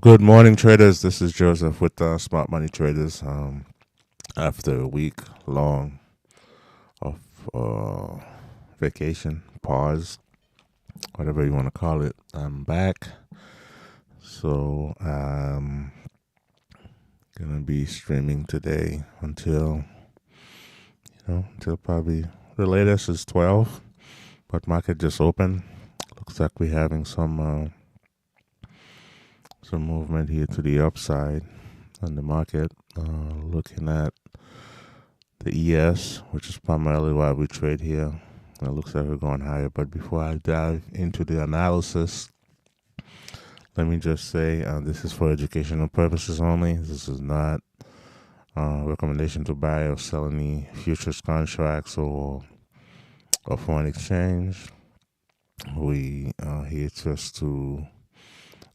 Good morning, traders. This is Joseph with Smart Money Traders. After a week long of vacation, pause, whatever you want to call it, I'm back. So I'm gonna be streaming today until probably the latest is 12. But market just opened. Looks like we're having some movement here to the upside on the market. Looking at the ES, which is primarily why we trade here. It looks like we're going higher. But before I dive into the analysis, let me just say this is for educational purposes only. This is not a recommendation to buy or sell any futures contracts or foreign exchange. We are here just to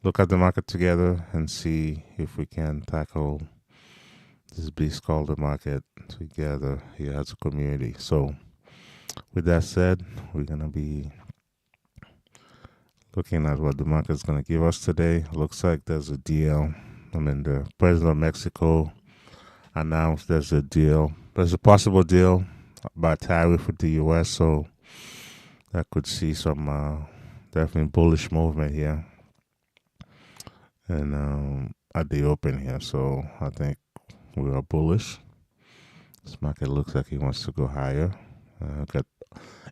look at the market together and see if we can tackle this beast called the market together here as a community. So, with that said, we're going to be looking at what the market's going to give us today. Looks like there's a deal. The president of Mexico announced there's a deal. There's a possible deal about tariff with the U.S., so that could see some definitely bullish movement here and at the open here. So I think we are bullish. This market looks like it wants to go higher. Got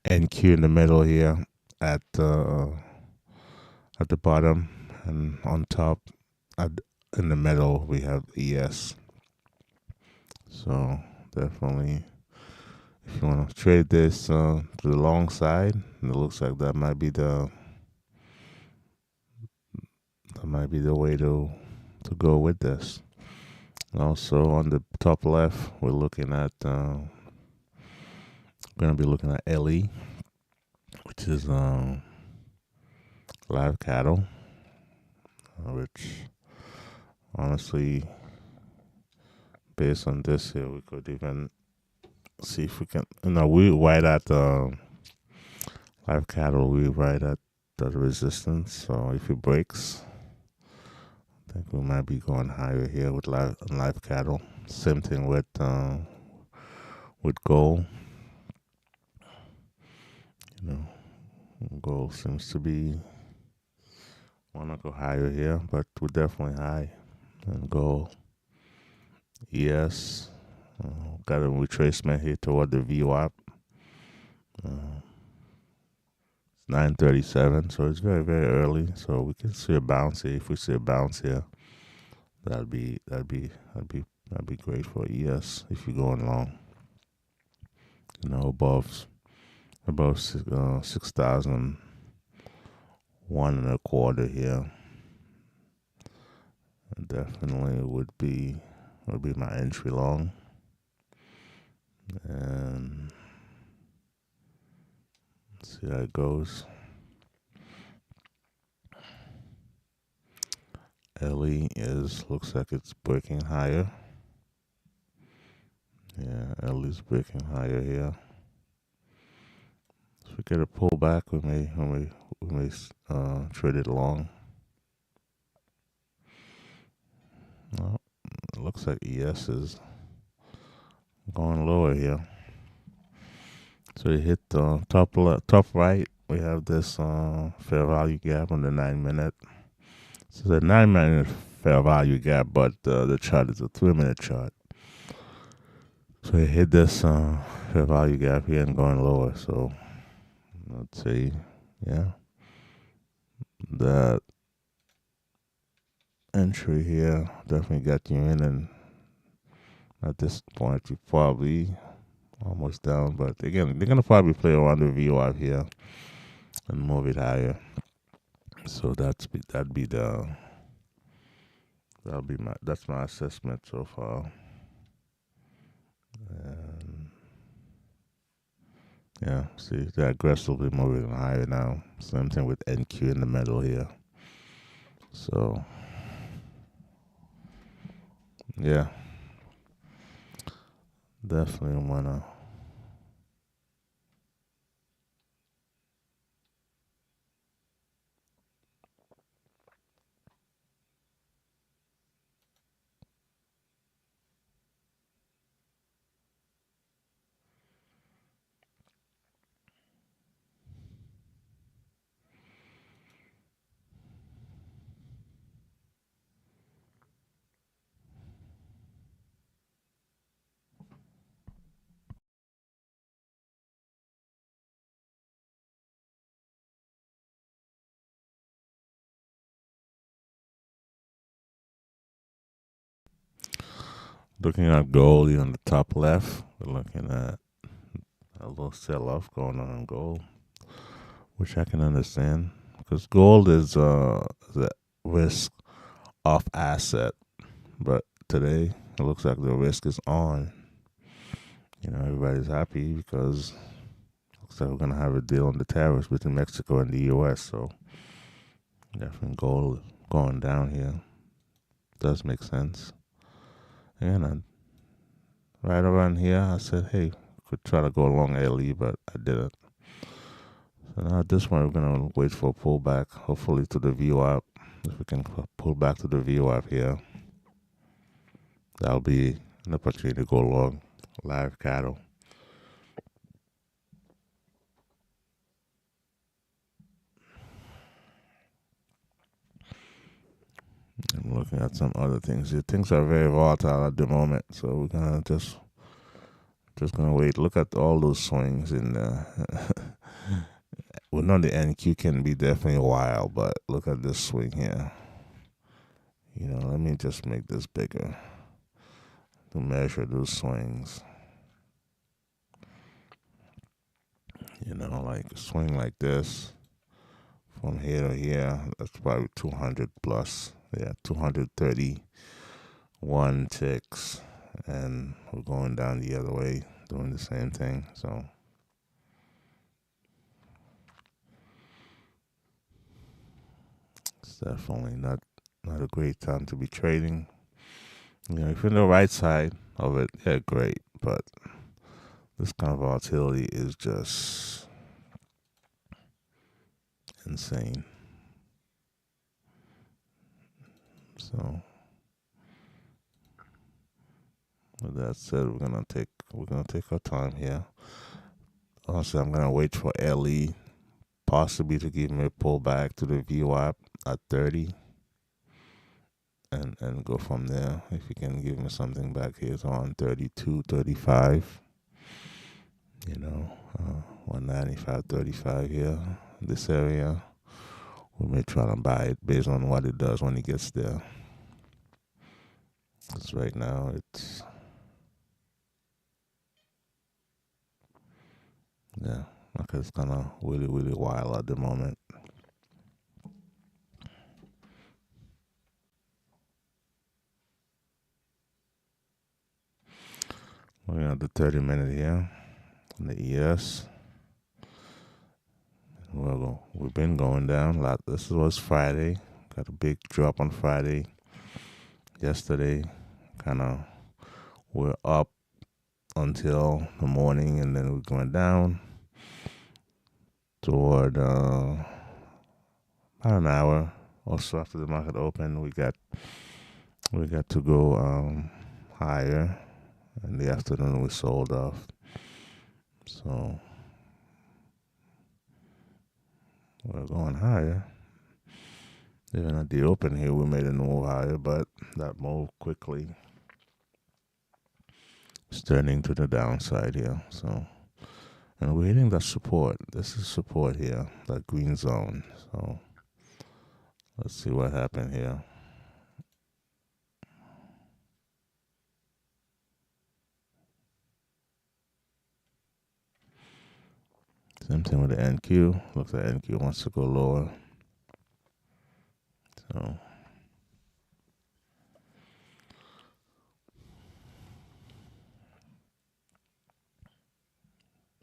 NQ in the middle here at the bottom, and on top in the middle we have ES. So definitely, if you want to trade this to the long side, it looks like that might be the way to go with this. Also on the top left, we're looking at going to be looking at LE, which is live cattle, which honestly, based on this here, we could even see if we can. We right at live cattle. We right at the resistance. So if it breaks, I think we might be going higher here with live cattle. Same thing with gold. Gold seems to be want to go higher here, but we're definitely high. And gold, yes, got a retracement here toward the VWAP. It's 9:37, so it's very very early. So we can see a bounce here. If we see a bounce here, that'd be great for ES if you're going long. Above 6,001.25 here. Definitely would be my entry long, and let's see how it goes. LE looks like it's breaking higher. Yeah, LE's breaking higher here. If we get a pullback, we may trade it long. Well, it looks like ES is going lower here. So you hit the top right. We have this fair value gap on the 9-minute. So the 9-minute fair value gap, but the chart is a 3-minute chart. So you hit this fair value gap here and going lower. So let's see, yeah, that entry here definitely got you in, and at this point you're probably almost down. But again, they're gonna probably play around the VWAP here and move it higher. So that's my assessment so far. And yeah, see, they're aggressively moving higher now. Same thing with NQ in the middle here. So yeah, definitely wanna Looking at gold here on the top left, we're looking at a little sell-off going on in gold, which I can understand because gold is the risk off asset, but today it looks like the risk is on. Everybody's happy because it looks like we're gonna have a deal on the tariffs between Mexico and the U.S. So definitely gold going down here does make sense. And right around here, I said, hey, could try to go along LE, but I didn't. So now at this point, we're gonna wait for a pullback, hopefully to the VWAP. If we can pull back to the VWAP here, that'll be an opportunity to go long live cattle. I'm looking at some other things here. Things are very volatile at the moment, so we're gonna just gonna wait. Look at all those swings in the. We know the NQ can be definitely wild, but look at this swing here. Let me just make this bigger to measure those swings. Like a swing like this from here to here, that's probably 200 plus. Yeah, 231 ticks. And we're going down the other way, doing the same thing. So it's definitely not a great time to be trading. If you're on the right side of it, yeah, great. But this kind of volatility is just insane. So with that said, we're gonna take our time here. Honestly, I'm gonna wait for LE possibly to give me a pullback to the VWAP at 30 and go from there. If you can give me something back here, it's on 32, 35. 195, 35 here, this area. We may try to buy it based on what it does when it gets there. Because right now it's, it's kind of really, really wild at the moment. Looking at the 30-minute here on the ES. We've been going down. This was Friday. Got a big drop on Friday. Yesterday, we're up until the morning, and then we're going down toward about an hour or so after the market opened. We got to go higher. In the afternoon, we sold off. So we're going higher. Even at the open here, we made a move higher, but that move quickly is turning to the downside here. So, and we're hitting that support. This is support here, that green zone. So let's see what happened here. Same thing with the NQ. Looks like NQ wants to go lower. So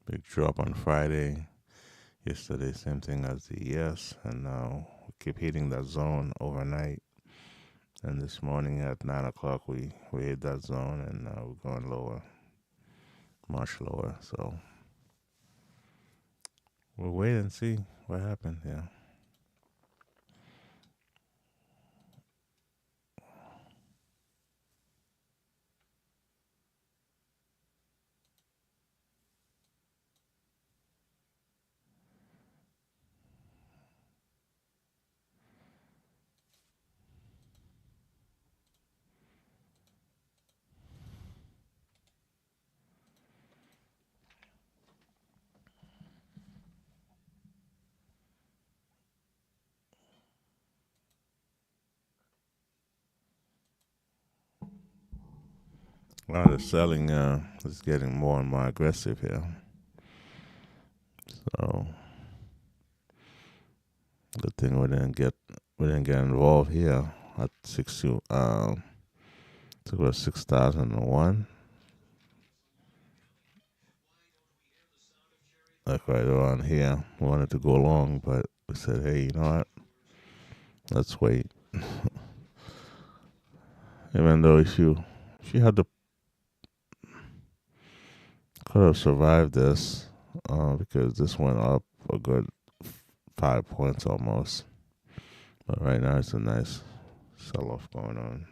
big drop on Friday. Yesterday, same thing as the ES. And now we keep hitting that zone overnight. And this morning at 9 o'clock, we hit that zone, and now we're going lower, much lower. So we'll wait and see what happened here. Wow, the selling is getting more and more aggressive here. So good thing we didn't get involved here at 60. Took about 6,001. Like right around here, we wanted to go long, but we said, hey, you know what? Let's wait. Even though if you had to could have survived this, because this went up a good 5 points almost. But right now it's a nice sell off going on.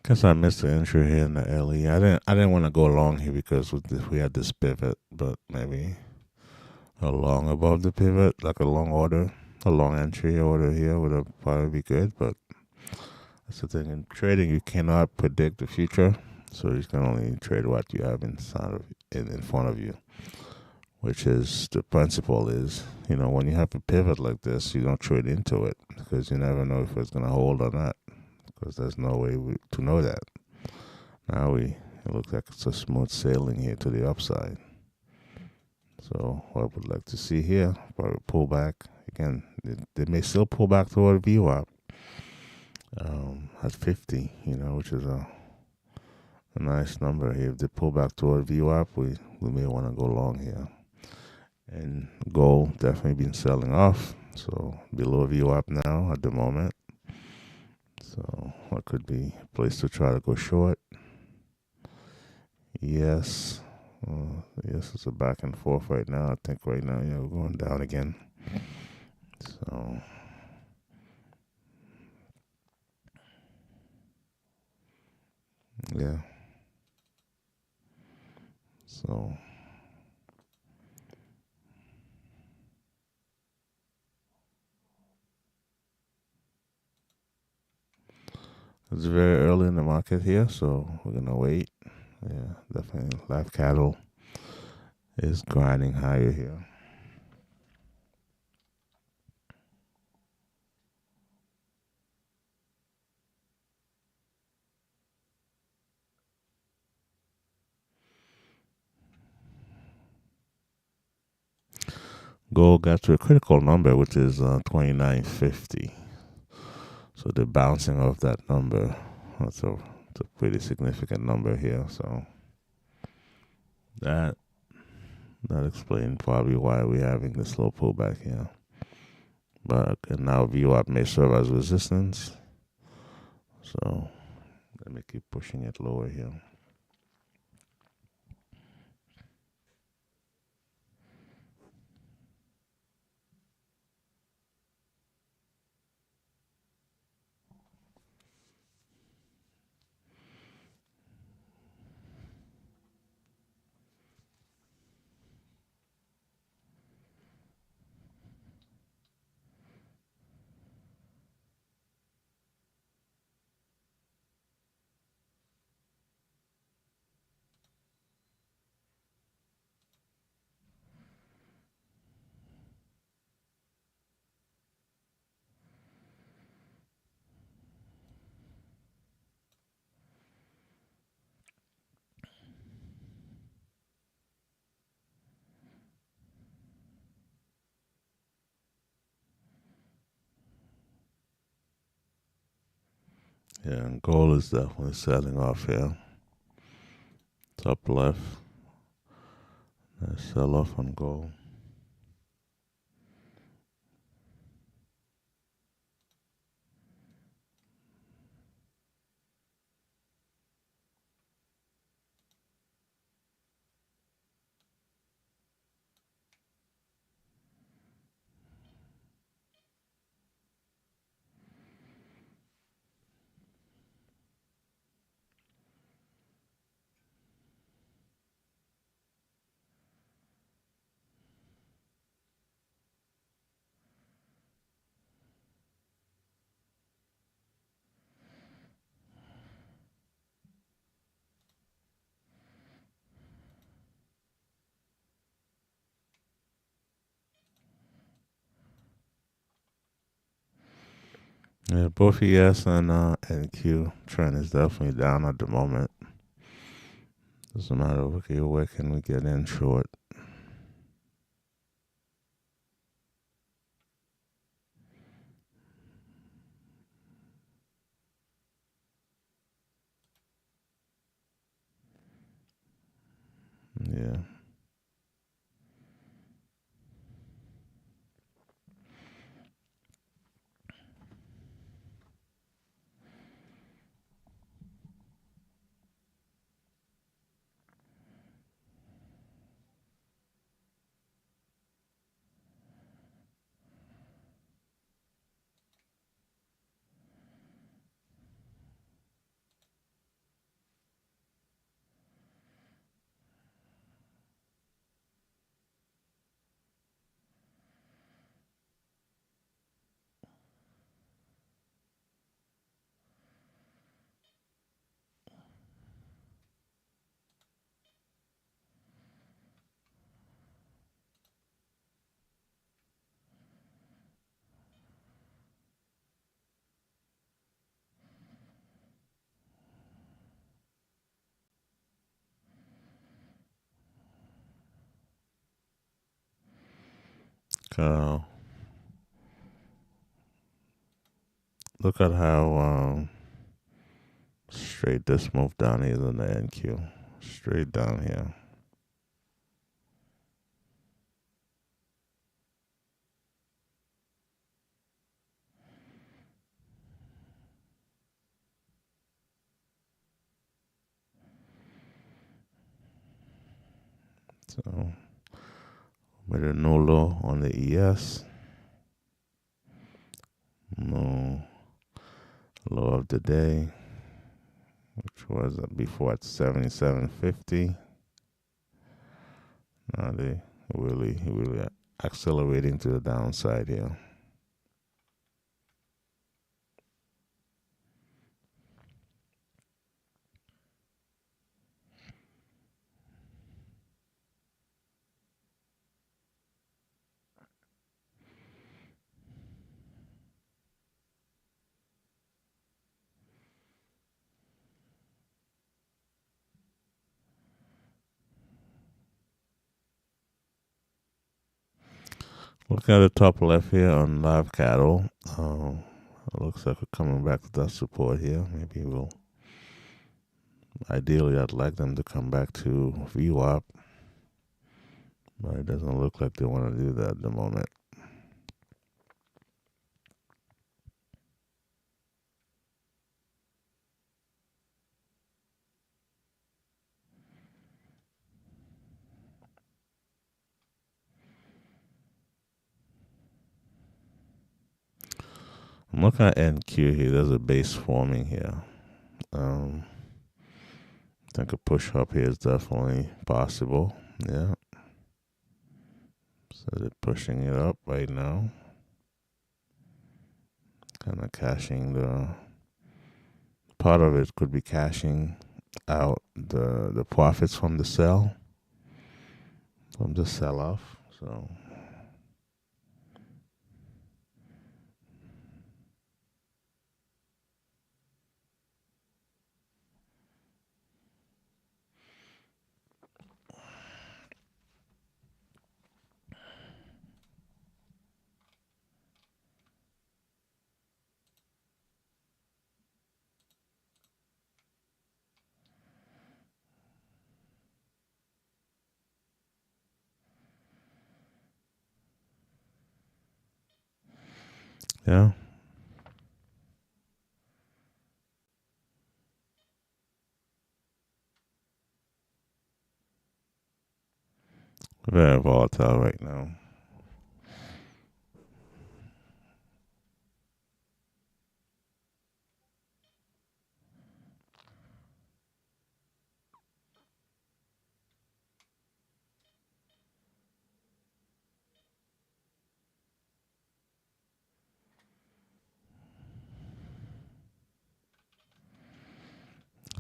Guess I missed the entry here in the LE. I didn't want to go long here because we had this pivot, but maybe a long above the pivot, like a long order, a long entry order here would have probably be good. But that's the thing in trading, you cannot predict the future, so you can only trade what you have in front of you. Which is the principle is, when you have a pivot like this, you don't trade into it because you never know if it's gonna hold or not. Because there's no way to know that. Now it looks like it's a smooth sailing here to the upside. So what I would like to see here, probably pull back again. They may still pull back toward VWAP at 50, which is a nice number here. If they pull back toward VWAP, we may want to go long here. And gold definitely been selling off. So below VWAP now at the moment. So what could be a place to try to go short? Yes. Yes, it's a back and forth right now. I think right now, we're going down again. So, yeah. So, it's very early in the market here, so we're going to wait. Yeah, definitely. Live cattle is grinding higher here. Gold got to a critical number, which is 2950. So the bouncing of that number, it's a pretty significant number here. So that that explains probably why we're having the slow pullback here. But now VWAP may serve as resistance. So let me keep pushing it lower here. Yeah, and gold is definitely selling off here. Top left. Nice sell off on gold. Yeah, both ES and NQ trend is definitely down at the moment. Doesn't matter. Okay, where can we get in short? Yeah. Uh, Look at how straight this move down here in the NQ. Straight down here. So with a no low on the ES, no low of the day, which was before at 77.50. Now they really accelerating to the downside here. Looking at the top left here on live cattle, it looks like we're coming back to that support here. Maybe ideally, I'd like them to come back to VWAP, but it doesn't look like they want to do that at the moment. I'm looking at NQ here. There's a base forming here. I think a push up here is definitely possible. Yeah. So they're pushing it up right now. Kind of cashing the part of it could be cashing out the profits from the sell, from the sell off. So yeah. Very volatile right now.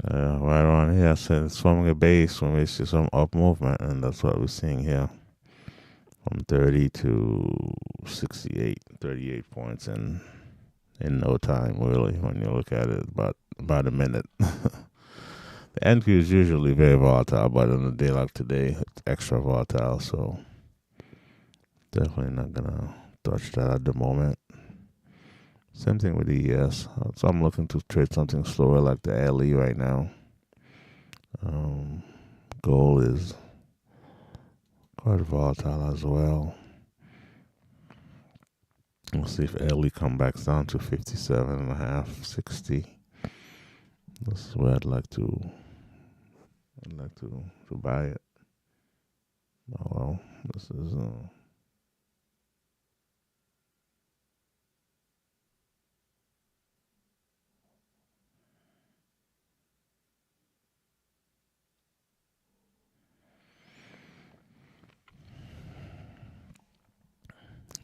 Right on here, I said it's forming a base when we see some up movement, and that's what we're seeing here. From 30 to 68, 38 points, and in no time, really, when you look at it, about a minute. The NQ is usually very volatile, but on a day like today, it's extra volatile, so definitely not gonna touch that at the moment. Same thing with the ES. So I'm looking to trade something slower like the LE right now. Um, Gold is quite volatile as well. We'll see if LE come back down to 57.5, 60. This is where I'd like to buy it. Oh well, this is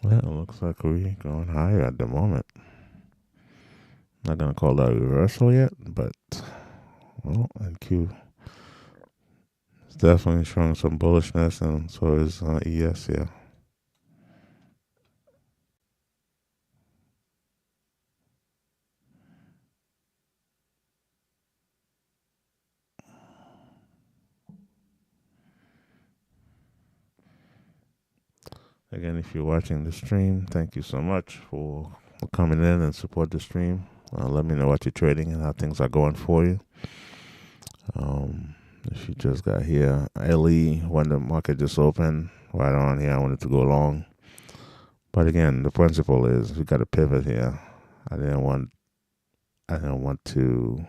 well, it looks like we're going higher at the moment. Not gonna call that a reversal yet, but well, NQ is definitely showing some bullishness, and so is ES here. Again, if you're watching the stream, thank you so much for coming in and support the stream. Let me know what you're trading and how things are going for you. If you just got here, LE, when the market just opened, right on here, I wanted to go long. But again, the principle is we got to pivot here. I didn't want to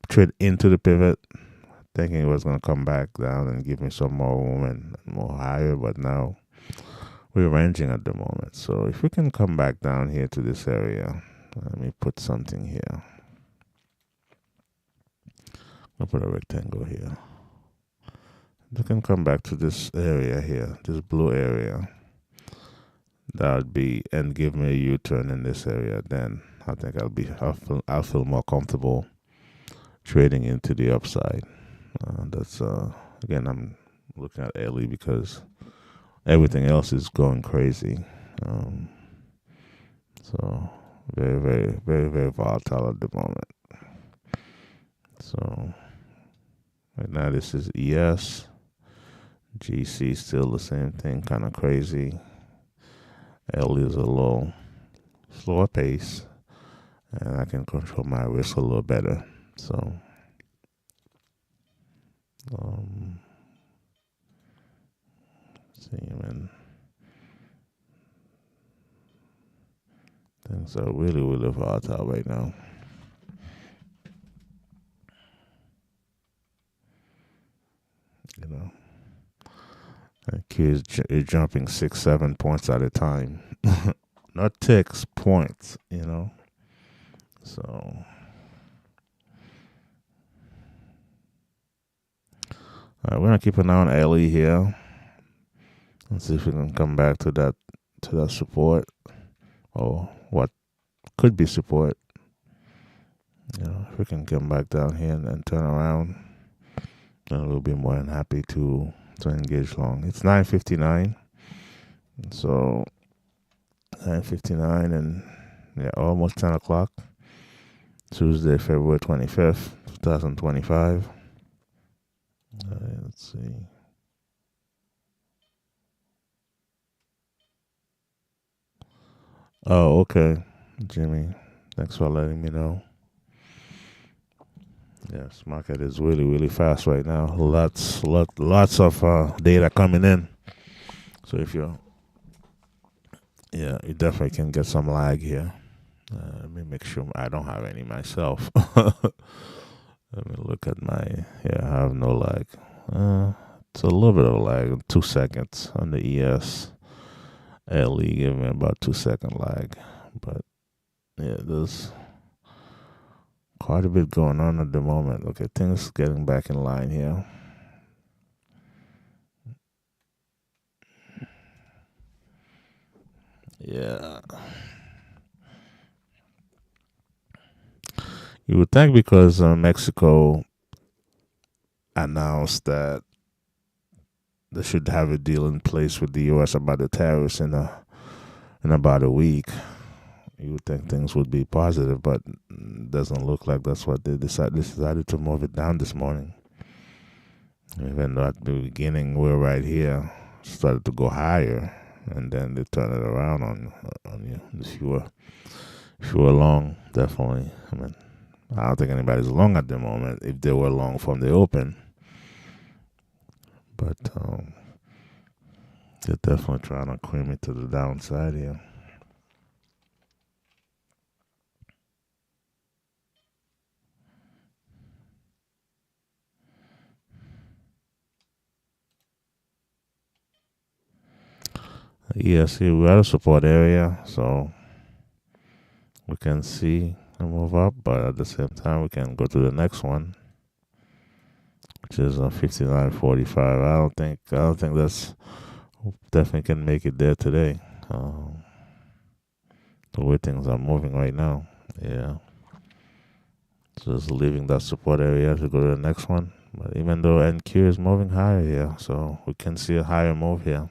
trade into the pivot, thinking it was going to come back down and give me some more room and more higher. But now we're ranging at the moment. So if we can come back down here to this area, let me put something here. I'll put a rectangle here. If we can come back to this area here, this blue area, that would be, and give me a U-turn in this area, then I think I'll feel more comfortable trading into the upside. That's again, I'm looking at LE because everything else is going crazy. So very, very, very, very volatile at the moment. So right now this is ES. GC still the same thing, kind of crazy. LE is a little slower pace, and I can control my risk a little better. So see, man, things are really, really volatile right now. You know, kids is jumping 6, 7 points at a time, not ticks, points. You know, so all right, we're gonna keep an eye on LE here and see if we can come back to that support or what could be support. You know, if we can come back down here and turn around, then we'll be more than happy to engage long. It's 9:59, so 9:59 and yeah, almost 10 o'clock. Tuesday, February 25th, 2025. Let's see. Oh, okay, Jimmy. Thanks for letting me know. Yes, market is really, really fast right now. Lots of data coming in. So if you definitely can get some lag here. Let me make sure I don't have any myself. Let me look at my. Yeah, I have no lag. It's a little bit of lag, 2 seconds on the ES. LE give me about 2 second lag, but yeah, there's quite a bit going on at the moment. Okay, things getting back in line here. Yeah. You would think because Mexico announced that they should have a deal in place with the U.S. about the tariffs, and in about a week, you would think things would be positive, but it doesn't look like that's what they decided. They decided to move it down this morning. Even though at the beginning we're right here, started to go higher, and then they turn it around on you. If you were long, definitely. I mean, I don't think anybody's long at the moment. If they were long from the open, but they're definitely trying to cream it to the downside here. Yeah, see, we're at a support area, so we can see and move up, but at the same time, we can go to the next one, which is 59.45. I don't think that's definitely can make it there today. The way things are moving right now, yeah. Just leaving that support area to go to the next one. But even though NQ is moving higher here, so we can see a higher move here.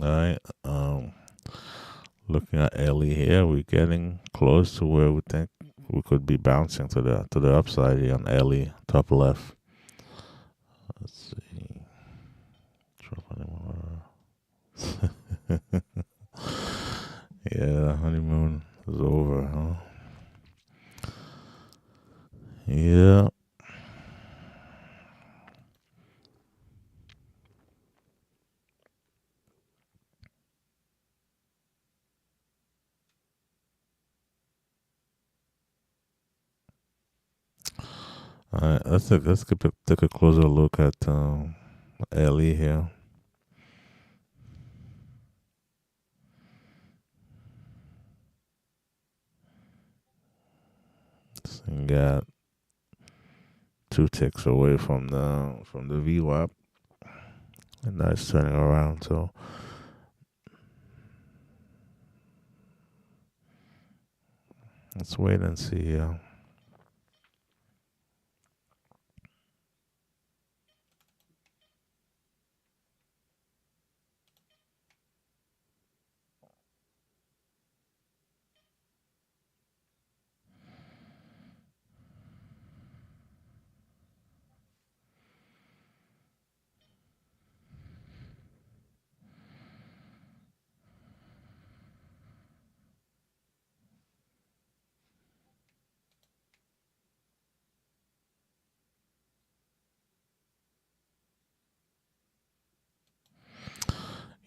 All right. Looking at Ellie here, we're getting close to where we think we could be bouncing to the upside here on Ellie, top left. Let's see. Yeah, honeymoon is over, huh? Yeah. All right, take a closer look at Ellie here. This thing got 2 ticks away from the VWAP, and now it's turning around. So let's wait and see.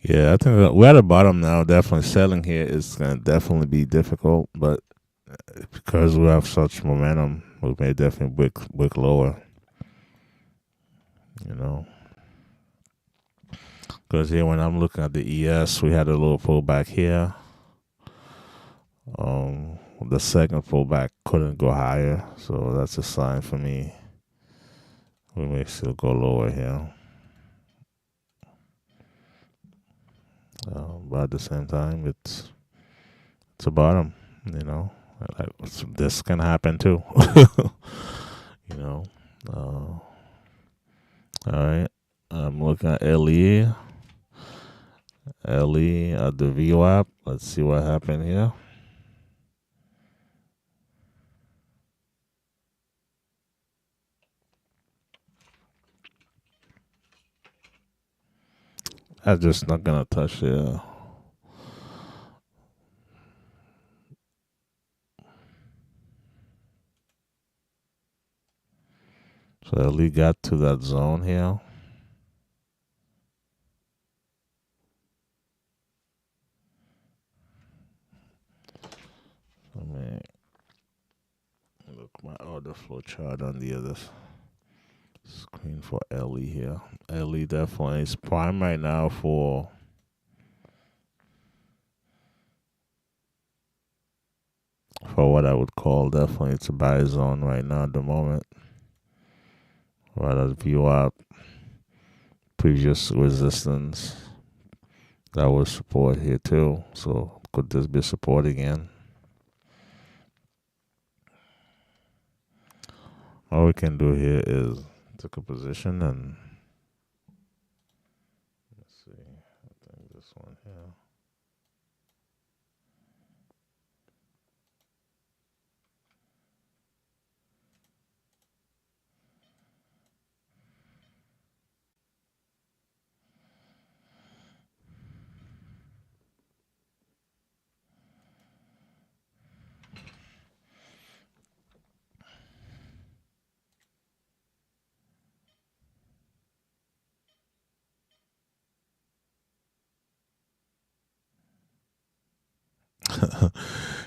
Yeah, I think that we're at the bottom now. Definitely selling here is gonna definitely be difficult, but because we have such momentum, we may definitely break lower. You know, because here when I'm looking at the ES, we had a little pullback here. The second pullback couldn't go higher, so that's a sign for me. We may still go lower here, but at the same time, it's a bottom. You know, like, this can happen too. You know. All right. I'm looking at LE. LE at the VWAP. Let's see what happened here. I'm just not gonna touch it. So LE got to that zone here. Let me look my order flow chart on the other screen for LE here. LE definitely is prime right now for for what I would call definitely it's a buy zone right now at the moment. Right at view up, previous resistance that was support here too. So could this be support again? All we can do here is take a position and let's see. I think this one here.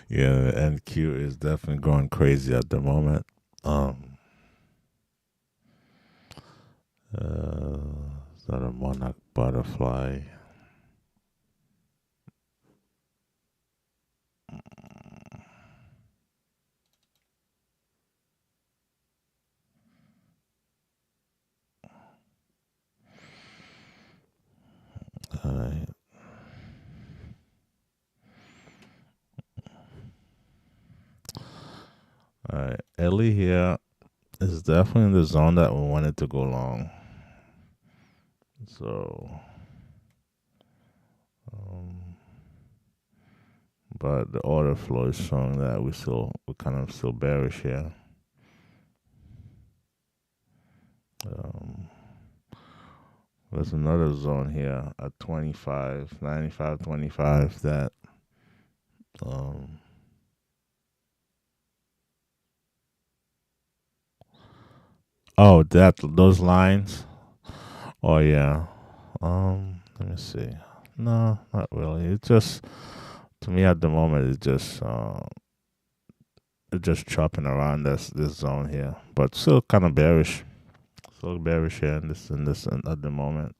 Yeah, NQ is definitely going crazy at the moment. Um, is that a monarch butterfly? Alright. Alright. Ellie here is definitely in the zone that we wanted to go long. So, um, but the order flow is showing that we're kind of still bearish here. Um, there's another zone here at 25, 95, 25 that um, oh, that those lines. Oh yeah. Let me see. No, not really. It's just to me at the moment. It's just chopping around this zone here, but still kind of bearish. Still bearish here in this at the moment.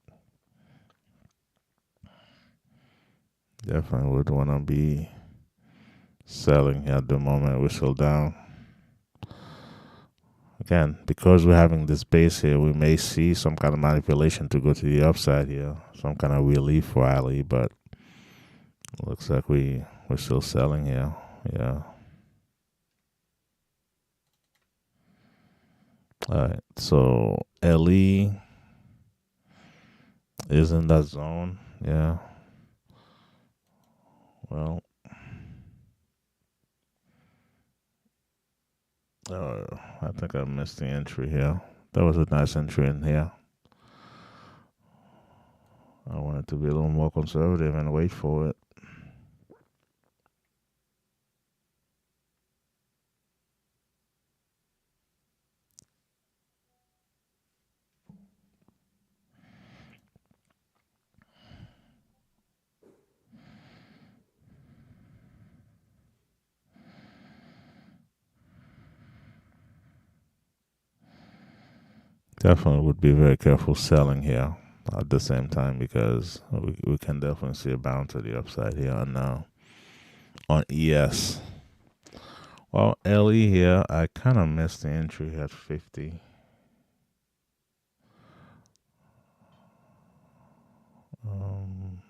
Definitely would want to be selling here at the moment. We're still down. Again, because we're having this base here, we may see some kind of manipulation to go to the upside here, some kind of relief rally, but looks like we're still selling here. Yeah. All right. So LE is in that zone. Yeah. Well, I think I missed the entry here. That was a nice entry in here. I wanted to be a little more conservative and wait for it. Definitely would be very careful selling here at the same time because we can definitely see a bounce to the upside here on ES. Well, LE here, I kind of missed the entry at 50. Um,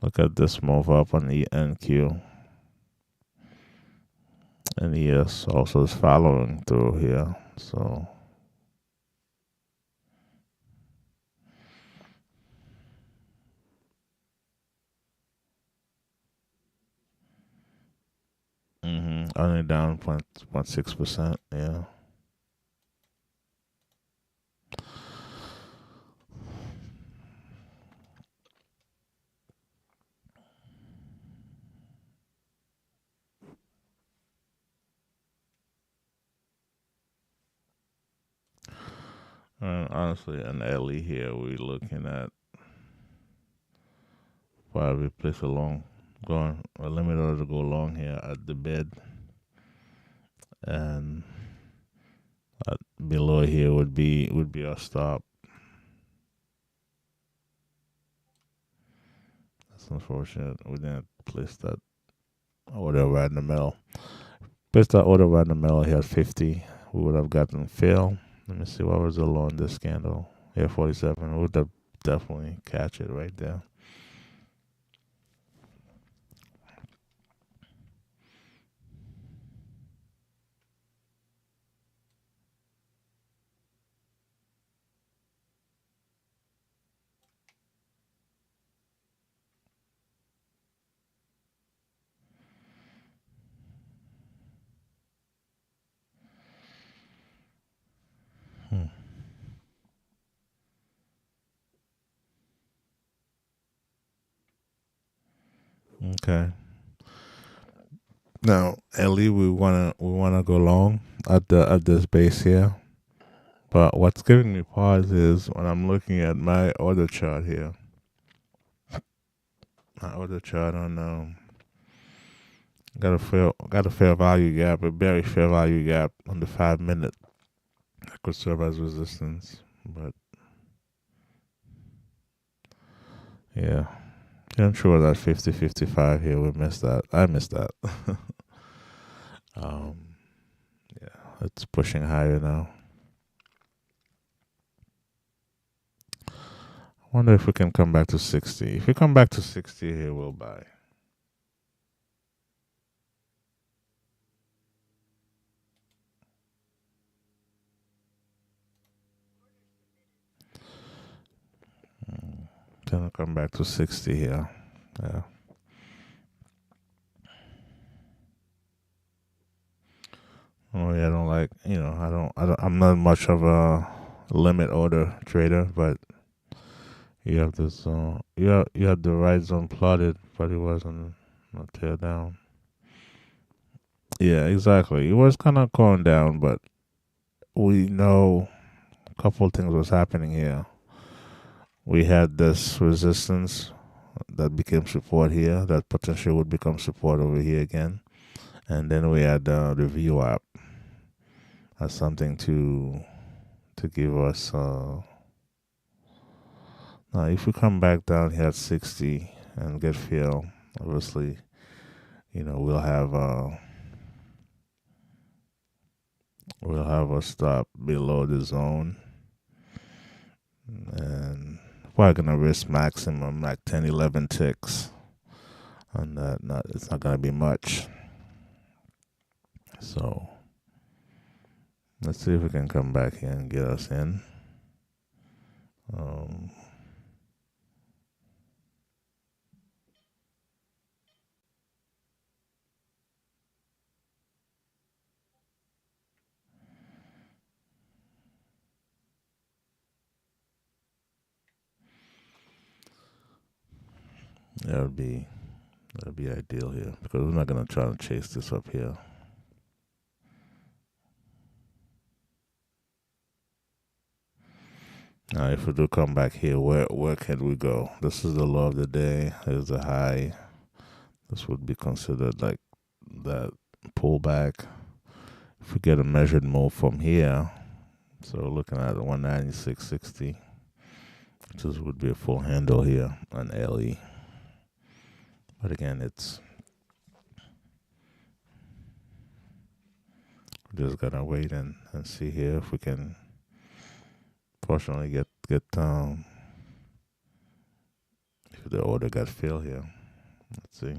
Look at this move up on the NQ. And ES also is following through here. So only down 0.6%. Yeah. And honestly, an LE here, we're looking at probably place going a limit order to go long here at the bid, and below here would be our stop. That's unfortunate. We didn't place that order right in the middle. Place that order right in the middle here at 50. We would have gotten fail. Let me see, what was the low in this candle? Here, 47. We would have definitely catch it right there. Hmm. Okay. Now, Ellie, we wanna go long at this base here. But what's giving me pause is when I'm looking at my order chart here. My order chart on got a fair value gap, a very fair value gap on the 5 minute that could serve as resistance. But yeah. I'm sure that 50-55 here, we missed that. I missed that. um, yeah, it's pushing higher now. I wonder if we can come back to 60. If we come back to 60 here, we'll buy. Gonna come back to 60 here. Yeah. Oh yeah, I don't like, I'm not much of a limit order trader, but you have this, you had the right zone plotted, but it wasn't a tear down. Yeah, exactly. It was kind of going down, but we know a couple of things was happening here. We had this resistance that became support here, that potentially would become support over here again, and then we had the VWAP as something to give us. Now, if we come back down here at 60 and get fill, obviously, we'll have a stop below the zone, and we're gonna risk maximum like 10, 11 ticks on that. It's not gonna be much. So let's see if we can come back here and get us in. Um, that would be ideal here because we're not gonna try to chase this up here. Now, if we do come back here, where can we go? This is the low of the day. Here's the high. This would be considered like that pullback. If we get a measured move from here, so we're looking at 196.60, which would be a full handle here on LE. But again, it's we're just gonna wait and see here if we can fortunately get if the order got filled here. Let's see.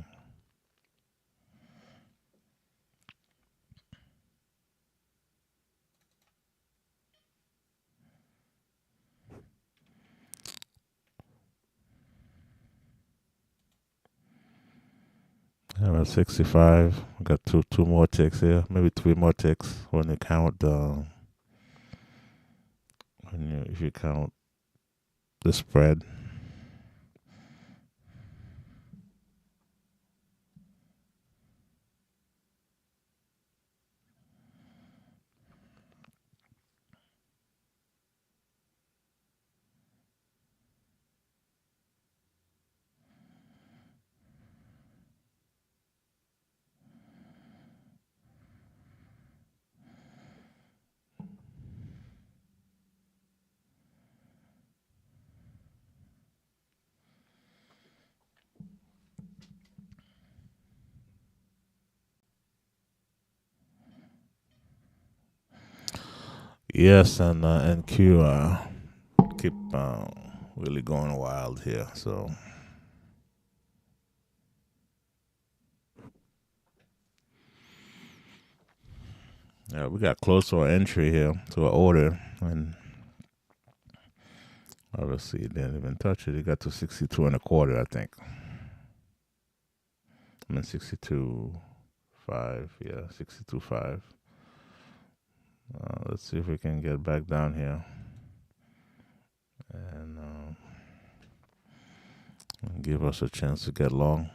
I'm at 65. We got two more ticks here, maybe three more ticks when you count if you count the spread. ES and Q keep really going wild here. So yeah, we got close to our entry here to our order, and obviously it didn't even touch it. It got to 62 and a quarter, I think. I mean 62.5. Yeah, 62.5. Let's see if we can get back down here and give us a chance to get long.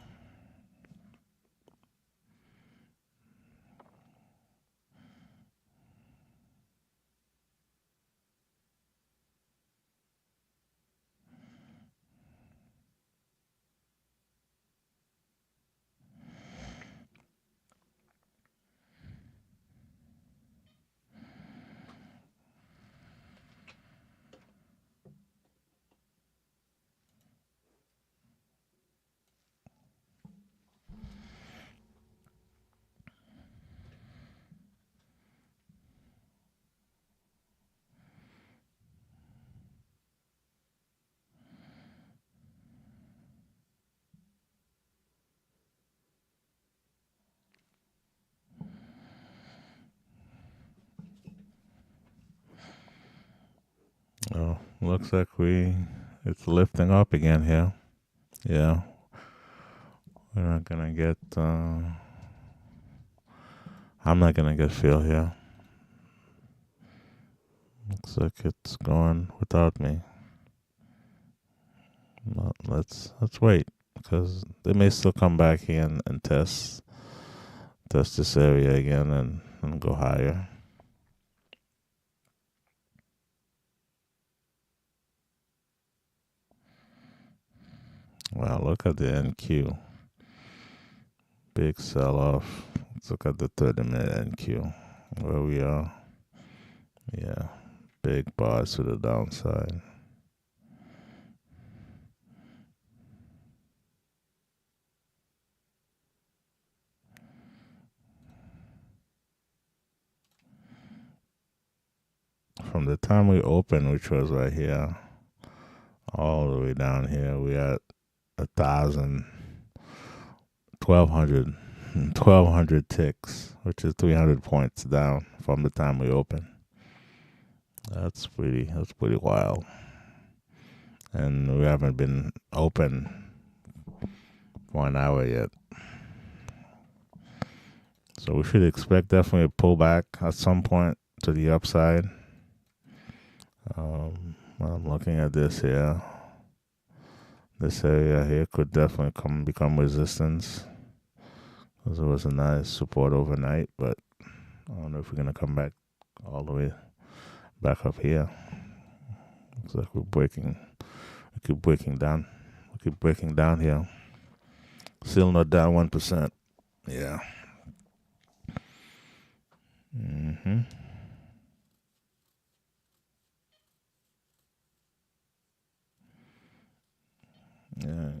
Oh, looks like it's lifting up again here. Yeah, we're not gonna get. I'm not gonna get fill here. Looks like it's going without me. Well, let's wait because they may still come back here and test this area again and go higher. Wow, look at the NQ. Big sell off. Let's look at the 30-minute NQ where we are. Yeah, big bars to the downside. From the time we opened, which was right here, all the way down here, we had 1,000, 1,200 ticks, which is 300 points down from the time we opened. That's pretty wild. And we haven't been open for an hour yet. So we should expect definitely a pullback at some point to the upside. I'm looking at this here. This area here could definitely become resistance because it was a nice support overnight, but I don't know if we're gonna come back all the way back up here. Looks like we keep breaking down. We keep breaking down here. Still not down 1%. Yeah. Mm-hmm. Yeah.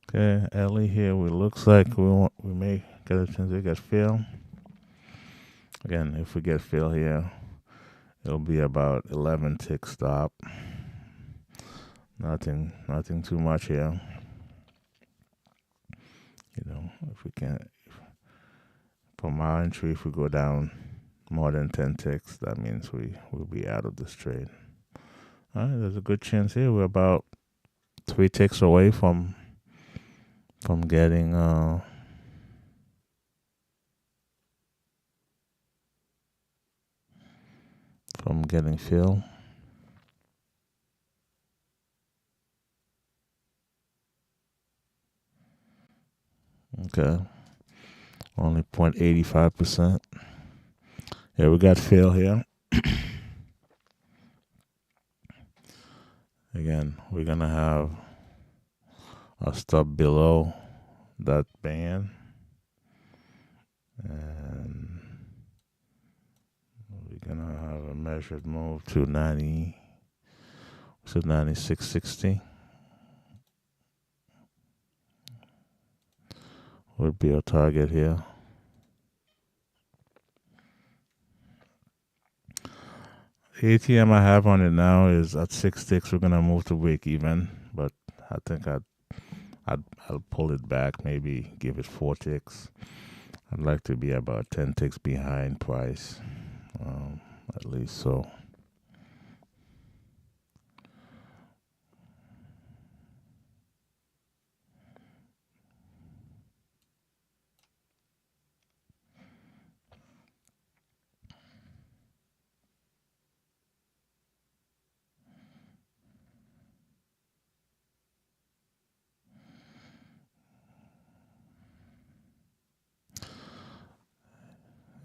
Okay, Ellie here. We looks like we may get a chance to get fill. Again, if we get fill here, it'll be about 11 tick stop. Nothing too much here. You know, if we can't, from our entry, if we go down more than 10 ticks, that means we'll be out of this trade. All right, there's a good chance here. We're about 3 ticks away from getting fill. Okay, only 0.85%. Yeah, we got fill here. Again, we're gonna have a stop below that band, and we're gonna have a measured move to 96.60. would be a target here. ATM I have on it now is at 6 ticks. We're gonna move to break even, but I think I'll pull it back. Maybe give it 4 ticks. I'd like to be about 10 ticks behind price, at least. So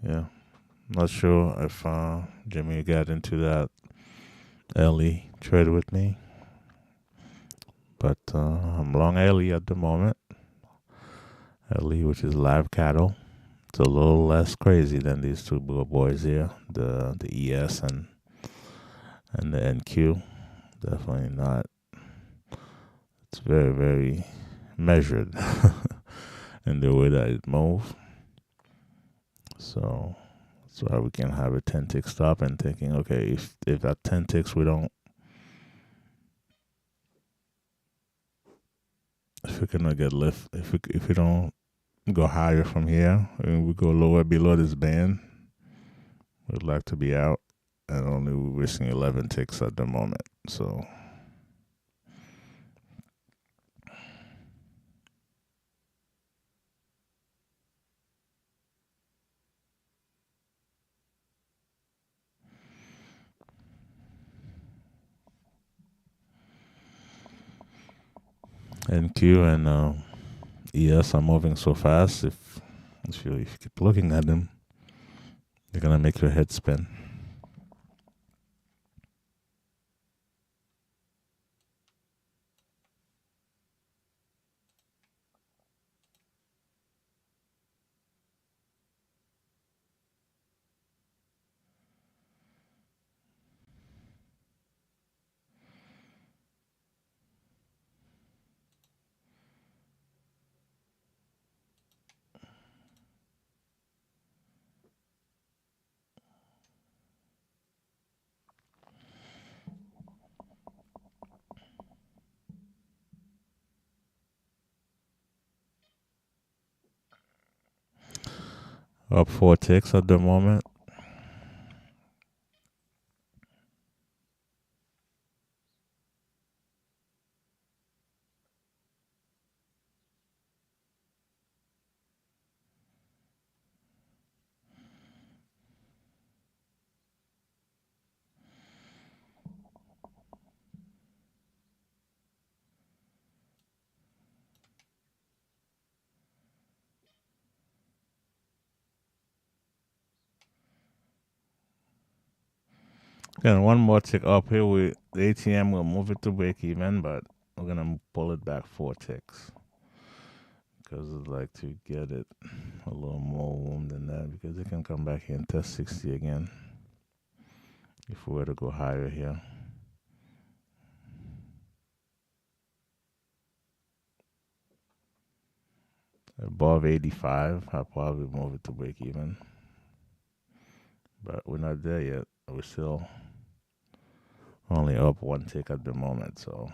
yeah, not sure if Jimmy got into that early trade with me, but I'm long early at the moment. Early, which is live cattle. It's a little less crazy than these two boys here, the ES and the NQ. Definitely not. It's very, very measured in the way that it moves. So that's why we can have a 10 tick stop and thinking, okay, if at 10 ticks we don't, if we cannot get lift, if we don't go higher from here and we go lower below this band, we'd like to be out, and only we're risking 11 ticks at the moment. So NQ and ES are moving so fast. If you keep looking at them, they're gonna make your head spin. Up 4 ticks at the moment. Again, one more tick up here. The ATM will move it to break even, but we're gonna pull it back 4 ticks because I'd like to get it a little more room than that, because it can come back here and test 60 again if we were to go higher here. Above 85, I'll probably move it to break even, but we're not there yet. We're still only up 1 tick at the moment, so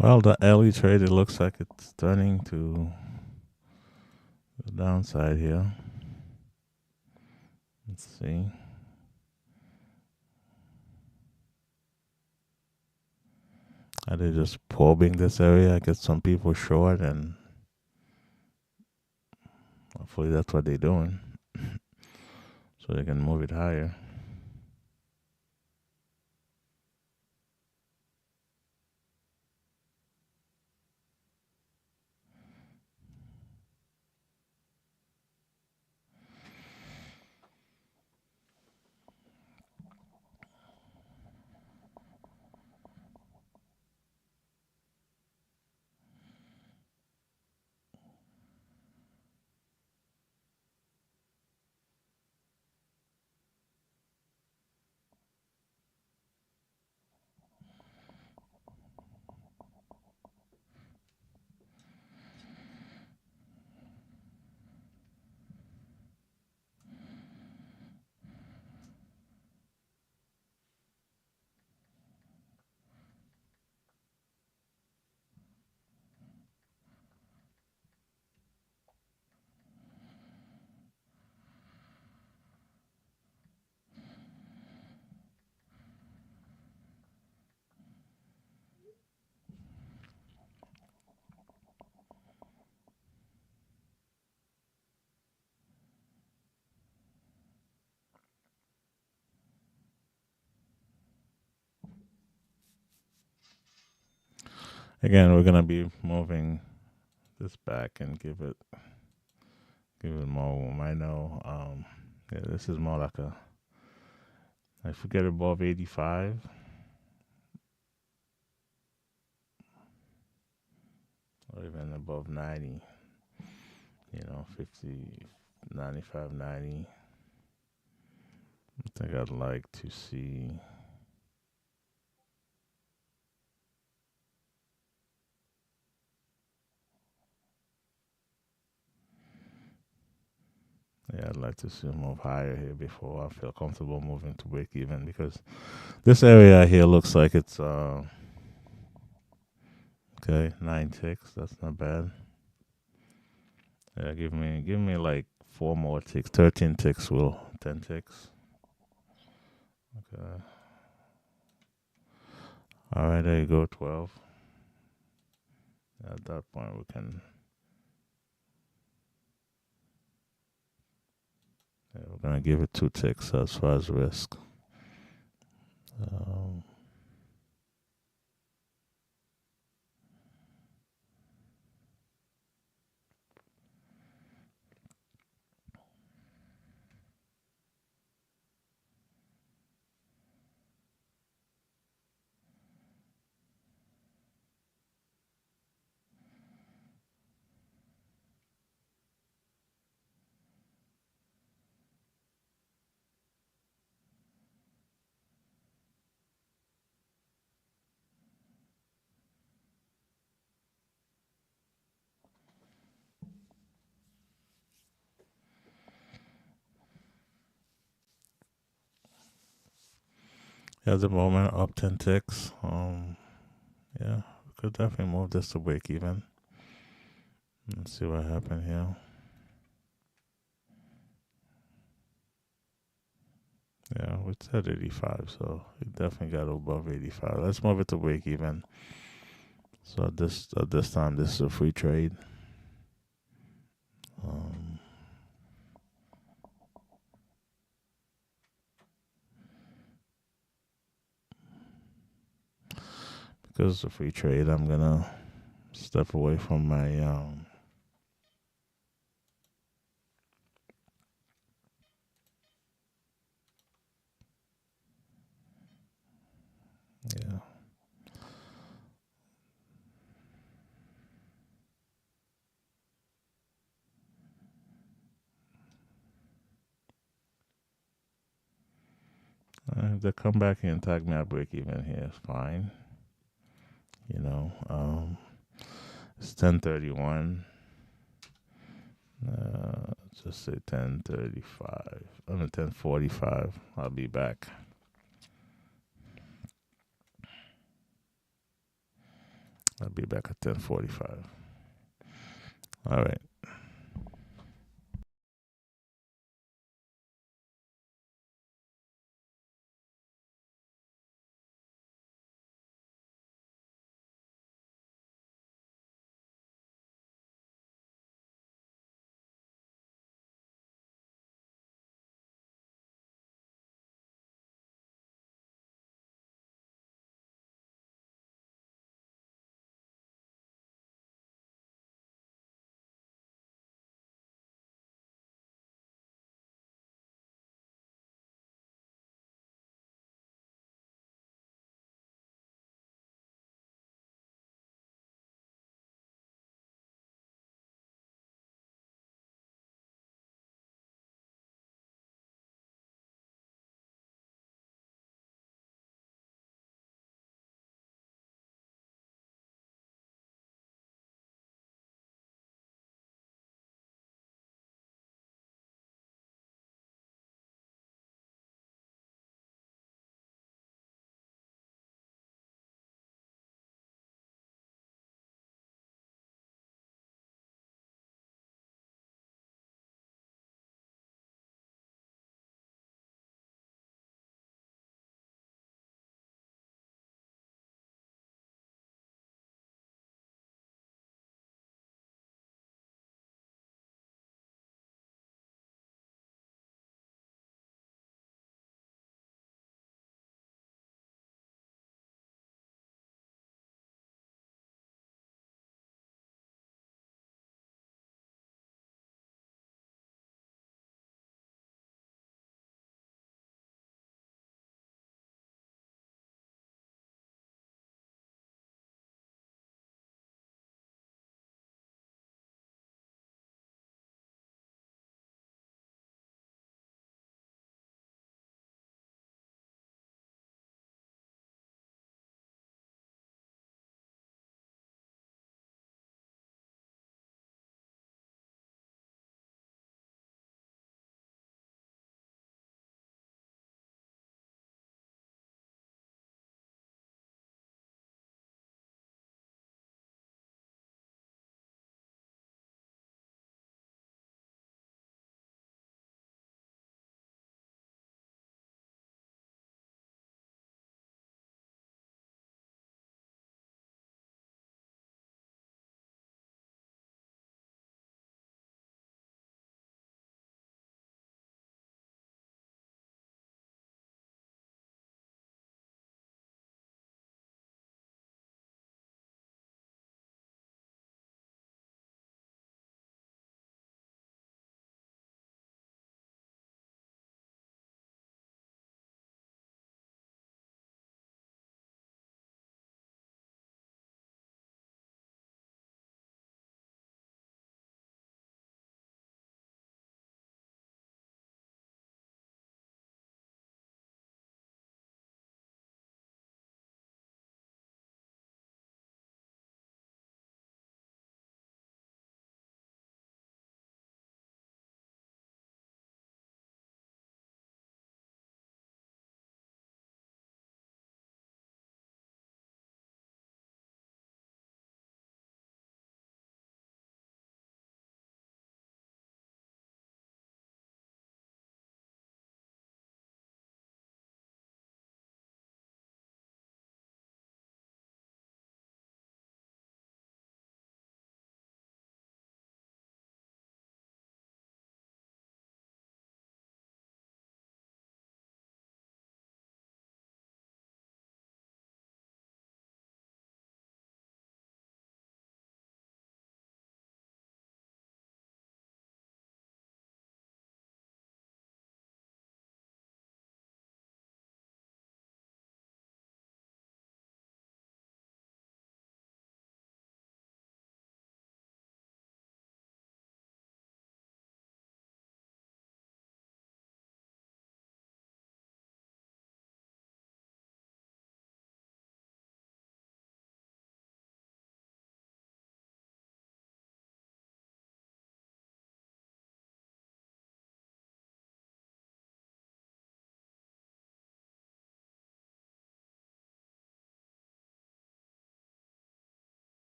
Well, the early trade, it looks like it's turning to the downside here. Let's see. Are they just probing this area, get some people short, and hopefully that's what they're doing so they can move it higher. Again, we're gonna be moving this back and give it more room. I know. Yeah, this is more like a. I forget above 85 or even above 90. 50, 95, 90. I think I'd like to see. Yeah, I'd like to see it move higher here before I feel comfortable moving to break even because this area here looks like it's okay, 9 ticks. That's not bad. Yeah, give me like 4 more ticks. 13 ticks will 10 ticks. Okay. All right, there you go. 12. At that point, we can. Yeah, we're gonna give it 2 ticks as far as risk. Um, at the moment, up 10 ticks. Yeah, we could definitely move this to break even. Let's see what happened here. Yeah, we said 85, so we definitely got above 85. Let's move it to break even. So at this time, this is a free trade. Um, because it's a free trade, I'm gonna step away from my yeah. If they come back and tag me at break even here, it's fine. It's 10:31. Just say 10:35. I mean 10:45. I'll be back. I'll be back at 10:45. All right.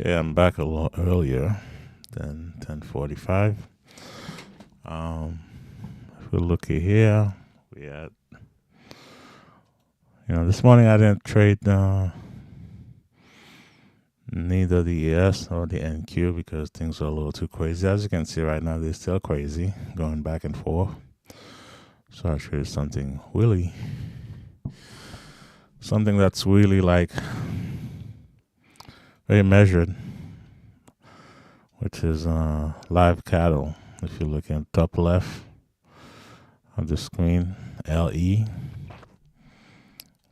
Okay, I'm back a lot earlier than 10:45. If we look at here, we had, this morning I didn't trade neither the ES or the NQ because things are a little too crazy. As you can see right now, they're still crazy, going back and forth. So I traded something that's really like very measured, which is live cattle. If you look at top left of the screen, LE.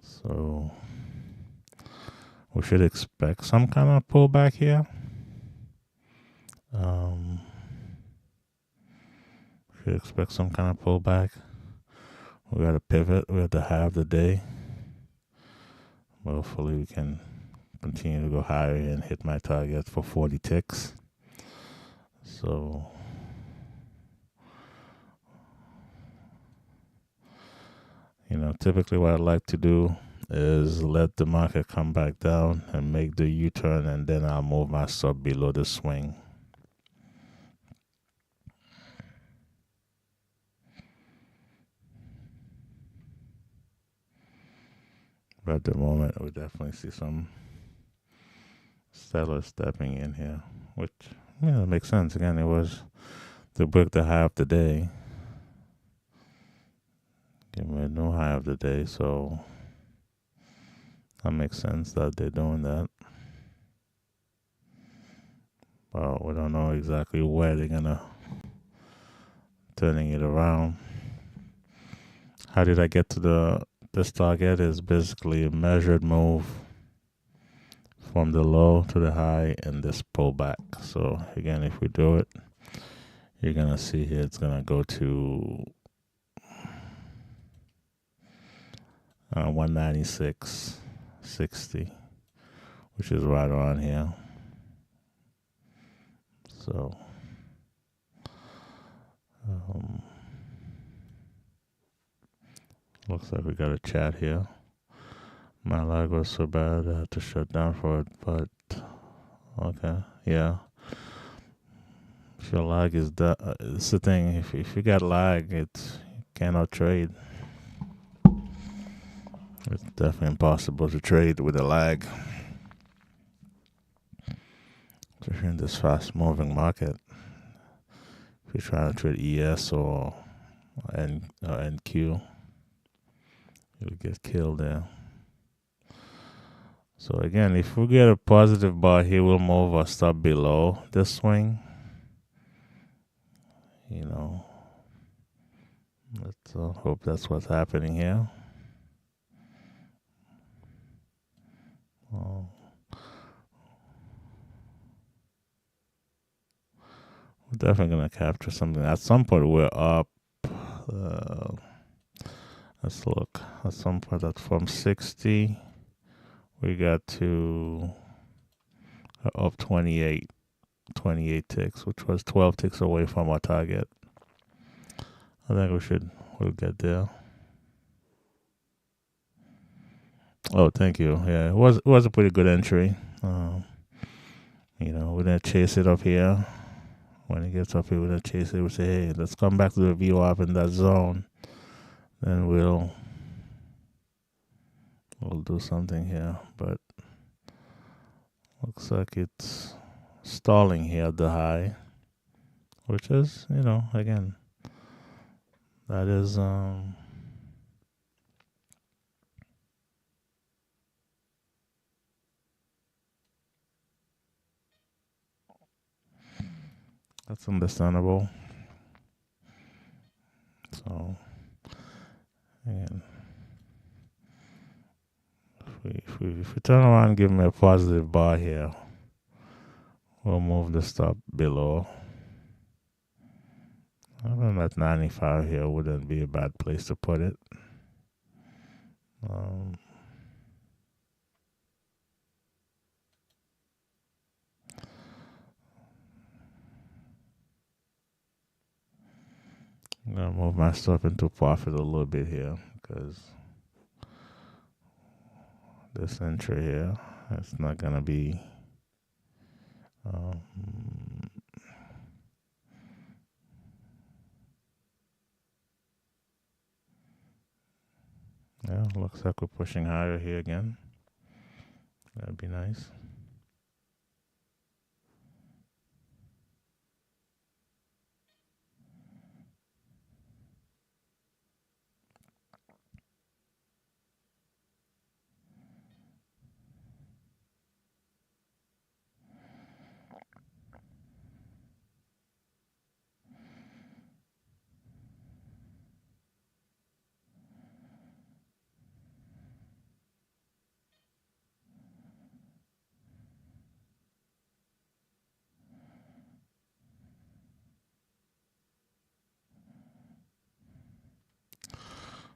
So we should expect some kind of pullback here. Should expect some kind of pullback. We got to pivot. We have to have the day. Hopefully we can continue to go higher and hit my target for 40 ticks. So typically what I like to do is let the market come back down and make the U-turn, and then I'll move my stop below the swing. But at the moment, we definitely see some sellers stepping in here, which makes sense. Again, it was to break the high of the day. Give me a new high of the day, so that makes sense that they're doing that. Well, we don't know exactly where they're gonna turning it around. How did I get to this target? Is basically a measured move from the low to the high and this pullback. So again, if we do it, you're gonna see here it's gonna go to 196.60, which is right around here. So looks like we got a chat here. My lag was so bad I had to shut down for it, but okay, yeah. If your lag is it's the thing. If you got lag, you cannot trade. It's definitely impossible to trade with a lag, especially in this fast-moving market. If you're trying to trade ES or NQ, you'll get killed there. So again, if we get a positive bar here, we'll move our stop below this swing. Let's hope that's what's happening here. We're definitely going to capture something. At some point, we're up. Let's look. At some point, from 60, we got to up 28 ticks, which was 12 ticks away from our target. I think we'll get there. Oh, thank you. Yeah, it was a pretty good entry. We're gonna chase it up here. When it gets up here, we're gonna chase it. We say, hey, let's come back to the VWAP in that zone. Then we'll do something here. But looks like it's stalling here at the high, which is, again, that is that's understandable. So again, if we turn around and give me a positive bar here, we'll move the stop below. I'm at 95 here. Wouldn't be a bad place to put it. I'm going to move my stuff into profit a little bit here because this entry here, it's not going to be Um, yeah, looks like we're pushing higher here again. That'd be nice.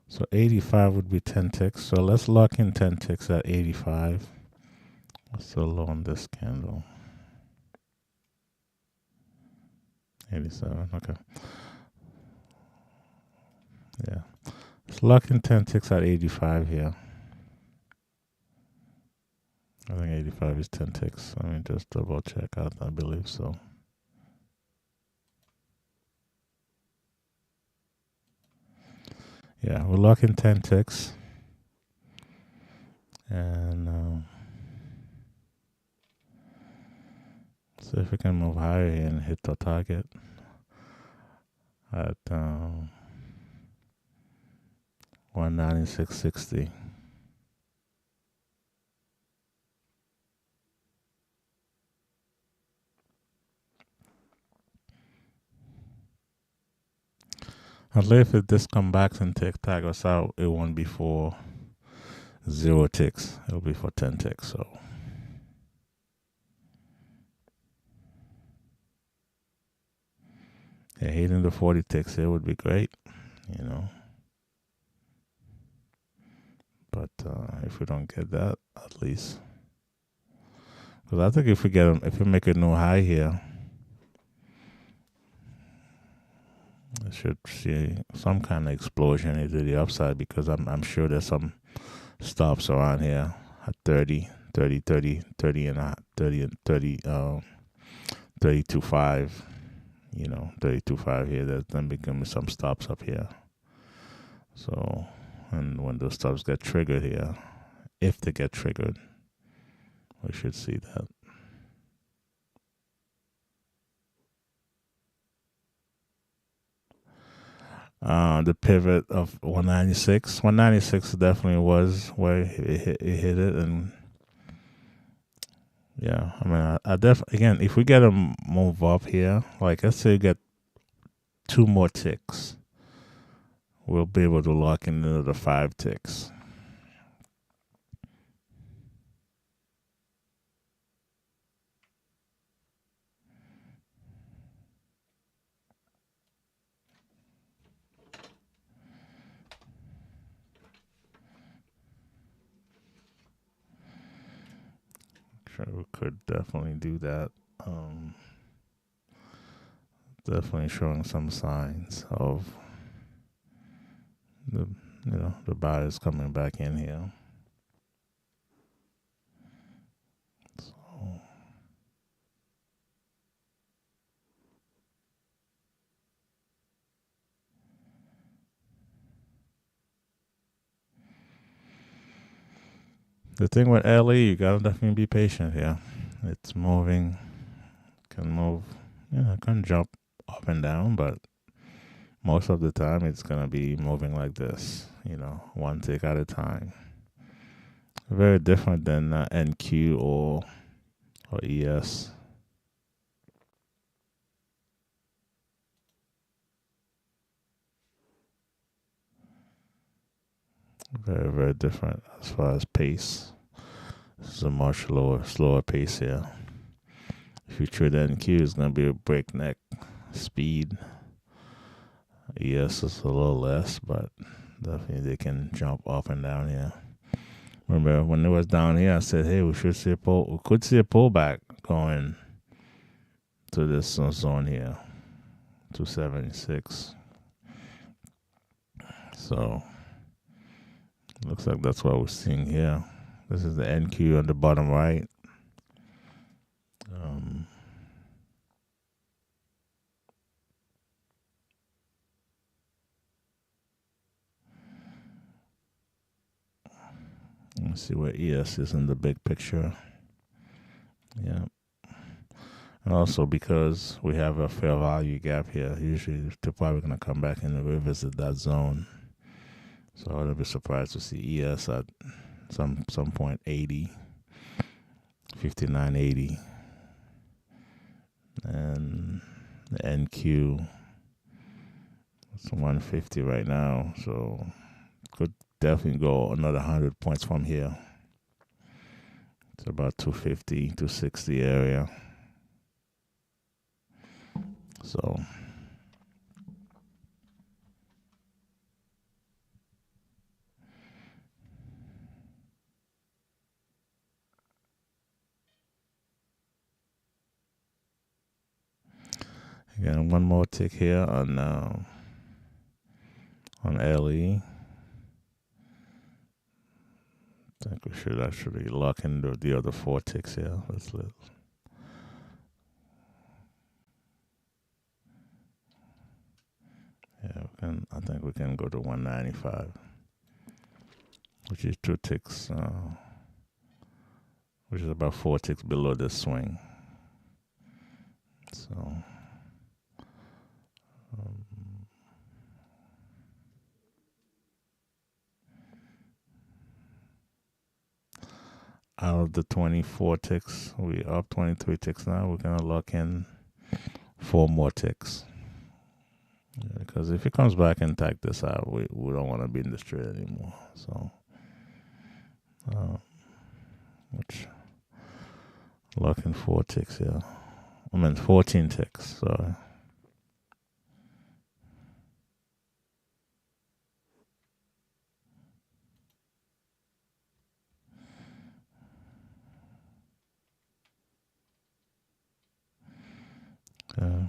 So 85 would be 10 ticks. So let's lock in 10 ticks at 85. What's so low on this candle? 87. Okay. Yeah. Let's lock in 10 ticks at 85 here. I think 85 is 10 ticks. Let me just double check out. I believe so. Yeah, we're locking 10 ticks. And see if we can move higher here and hit the target at 196.60. Unless if this comes back and tag us out, it won't be for 0 ticks. It'll be for 10 ticks. So yeah, hitting the 40 ticks here would be great, you know. But if we don't get that, at least, because I think if we get them, if we make a new high here, I should see some kind of explosion into the upside, because I'm sure there's some stops around here at 30 and a 32.5, you know, 32.5 here. There's then becoming some stops up here. So, and when those stops get triggered here, if they get triggered, we should see that. The pivot of 196. 196 definitely was where it hit it. And yeah, I mean, I definitely, again, if we get a move up here, like let's say we get 2 more ticks, we'll be able to lock in another 5 ticks. Sure, we could definitely do that. Definitely showing some signs of the the buyers coming back in here. So the thing with LE, you gotta definitely be patient here. It's moving, can move, it can jump up and down, but most of the time it's gonna be moving like this, one tick at a time. Very different than NQ or ES. Very, very different as far as pace. This is a much slower pace here. Future NQ is going to be a breakneck speed. ES is a little less, but definitely they can jump up and down here. Remember when it was down here, I said, hey, we could see a pullback going to this zone here, 276. So looks like that's what we're seeing here. This is the NQ on the bottom right. Let's see where ES is in the big picture. Yeah. And also because we have a fair value gap here, usually they're probably going to come back and revisit that zone. So I wouldn't be surprised to see ES at some point 80, 59.80. And the NQ, it's 150 right now. So could definitely go another 100 points from here. It's about 250, 260 area. So again, one more tick here on LE. I think we should actually lock in the other 4 ticks here. I think we can go to 195, which is 2 ticks, which is about 4 ticks below the swing. So out of the 24 ticks, we up 23 ticks now. We're gonna lock in 4 more ticks. Yeah, because if it comes back and take this out, we don't want to be in this trade anymore. So, which locking 4 ticks here. 14 ticks. Sorry. Okay.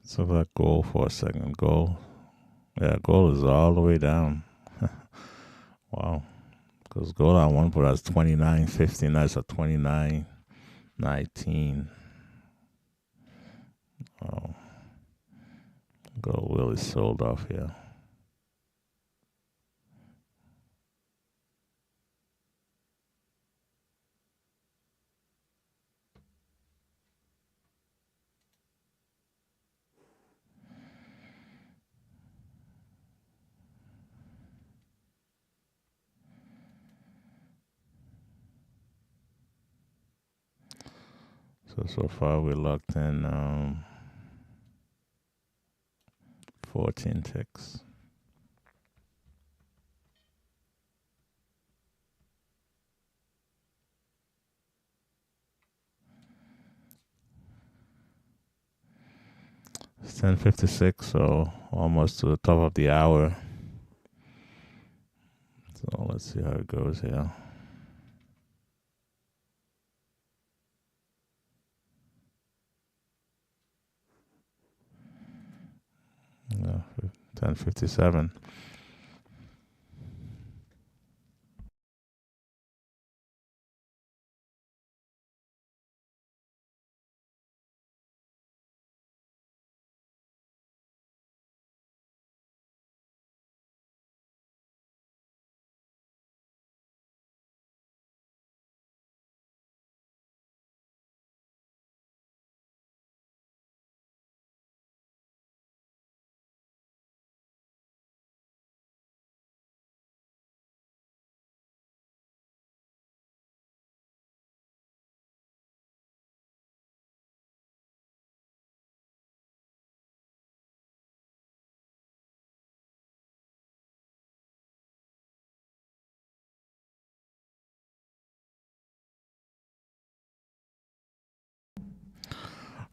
So that gold for a second. Gold. Yeah, gold is all the way down. Wow. Because gold on one put us 29.50. That's a 29.19. Oh. Gold really sold off here. So far we locked in 14 ticks. It's 10:56, so almost to the top of the hour. So let's see how it goes here. Yeah, 10:57.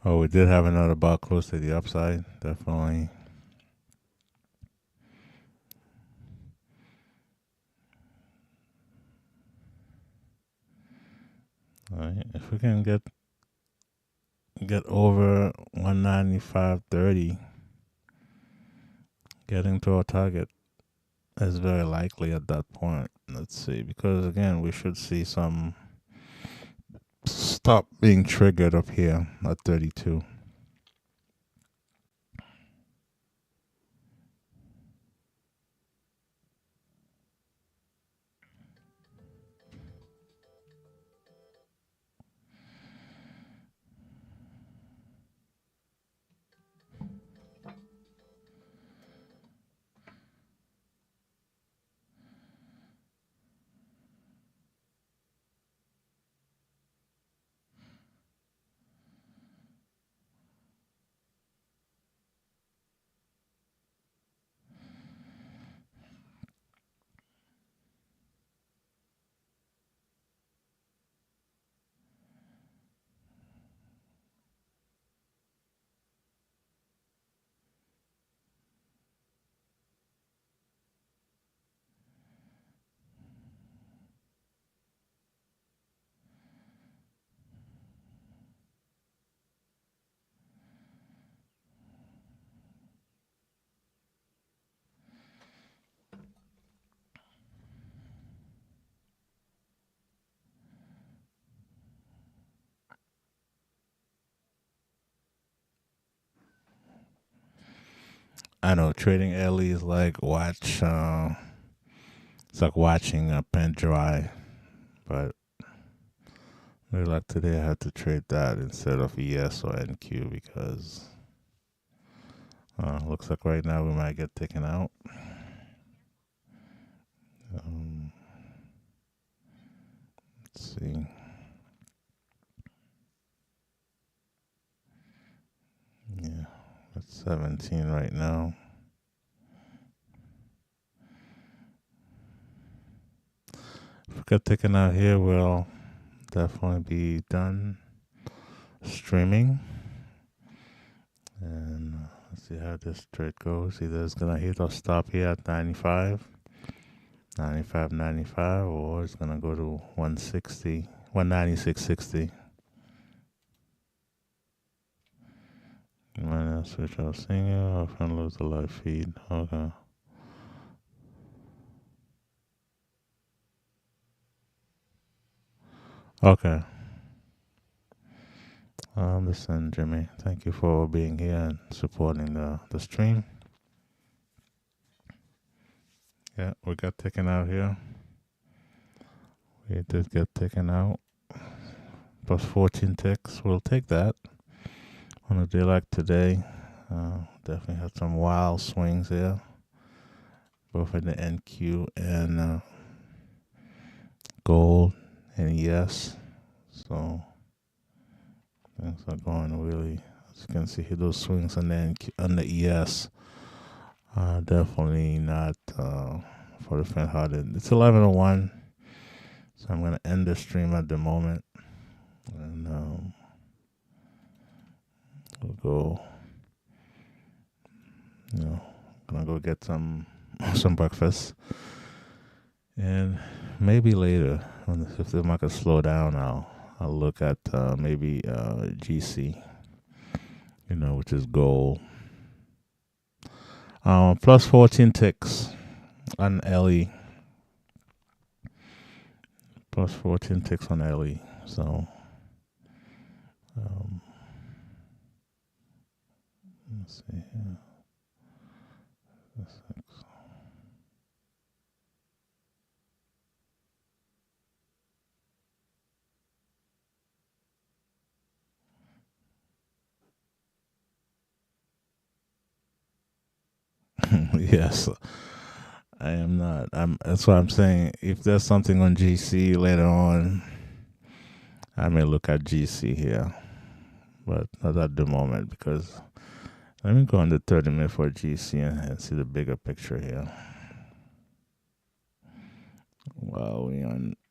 Oh, we did have another bar close to the upside. Definitely. All right. If we can get over 195.30, getting to our target is very likely at that point. Let's see, because again, we should see some stop being triggered up here at 32. I know trading early is like it's like watching a pen dry, but maybe like today I had to trade that instead of ES or NQ because looks like right now we might get taken out. Um, let's see. Yeah, that's 17 right now. If we get taken out here, we'll definitely be done streaming. And let's see how this trade goes. Either it's gonna hit or stop here at 95, 95, 95, or it's gonna go to 160, 196.60. You might not switch out single or lose the live feed. Okay. Okay. Listen, Jimmy, thank you for being here and supporting the stream. Yeah, we got taken out here. We did get taken out. Plus 14 ticks. We'll take that on a day like today. Definitely had some wild swings here, both in the NQ and gold and ES. So things are going really, as you can see here, those swings on the NQ, on the ES are definitely not for the faint-hearted. It's 11:01, so I'm going to end the stream at the moment. And we'll go, gonna go get some breakfast. And maybe later, if the market slow down, I'll look at maybe GC, which is gold. Plus 14 ticks on LE. Plus 14 ticks on LE. So, let's see here. Yes, I am not. That's what I'm saying. If there's something on GC later on, I may look at GC here, but not at the moment because let me go on the 30-minute for GC and see the bigger picture here. While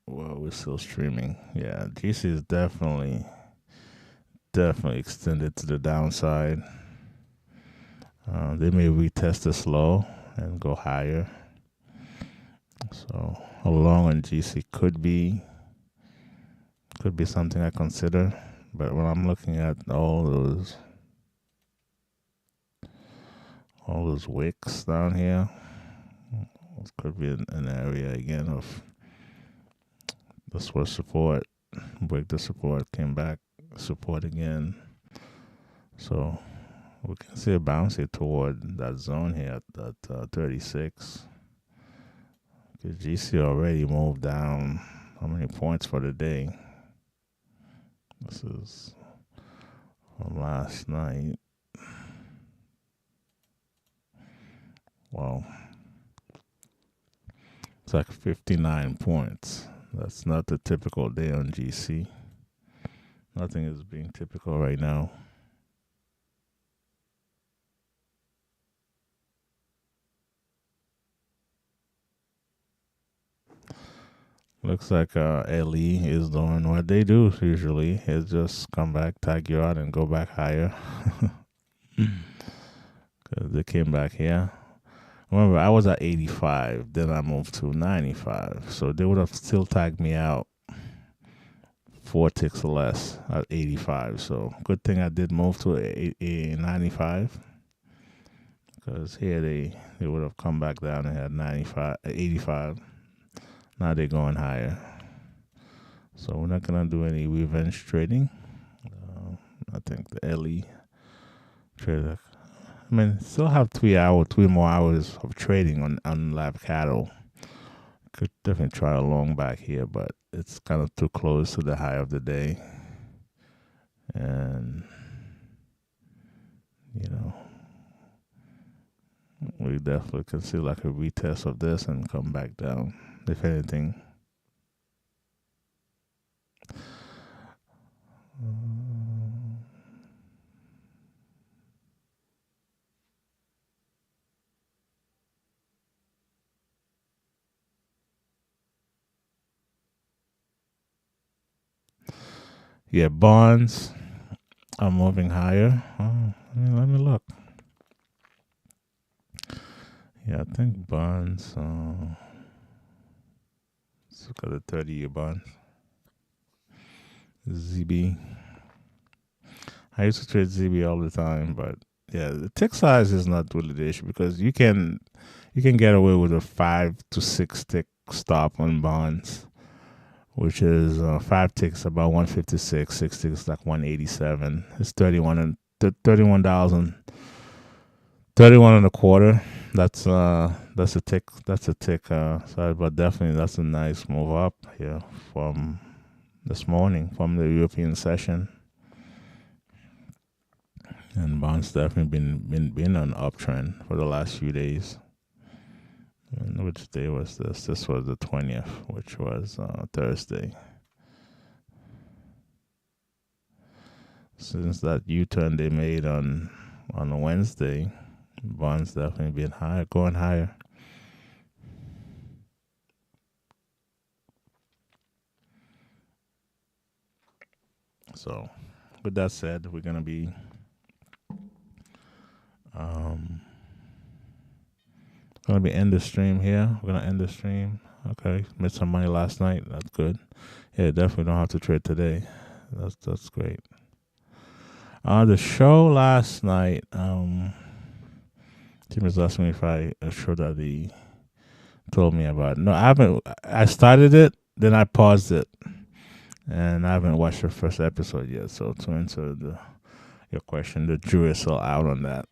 we're still streaming, yeah, GC is definitely definitely extended to the downside. They may retest this low and go higher. So a long on GC could be something I consider. But when I'm looking at all those wicks down here, it could be an area again of this was support, break the support, came back, support again. So we can see a bounce here toward that zone here at 36. Because GC already moved down how many points for the day? This is from last night. Well, it's like 59 points. That's not the typical day on GC. Nothing is being typical right now. Looks like LE is doing what they do usually. Is just come back, tag you out, and go back higher. Because they came back here. Remember, I was at 85, then I moved to 95. So they would have still tagged me out 4 ticks less at 85. So good thing I did move to a 95. Because here they would have come back down and had 85. Now they're going higher. So we're not going to do any revenge trading. I think the LE trader, still have 3 more hours of trading on live cattle. Could definitely try a long back here, but it's kind of too close to the high of the day. And, we definitely can see like a retest of this and come back down, if anything. Yeah, bonds are moving higher. Let me look. Yeah, I think bonds. Let's look at the 30-year bonds. ZB. I used to trade ZB all the time, but yeah, the tick size is not really the issue because you can get away with a 5 to 6 tick stop on bonds, which is 5 ticks about 156, 6 ticks like 187. It's 31 $31 and a quarter. That's a tick. That's a tick. Sorry, but definitely that's a nice move up here from this morning from the European session. And bonds definitely been on uptrend for the last few days. And which day was this? This was the 20th, which was Thursday. Since that U-turn they made on Wednesday, bonds definitely been higher, going higher. So, with that said, we're gonna be end the stream here. We're gonna end the stream. Okay, made some money last night. That's good. Yeah, definitely don't have to trade today. That's great. The show last night. Tim was asking me if a show that he told me about. No, I haven't. I started it, then I paused it, and I haven't watched the first episode yet. So to answer your question, the jury is still out on that.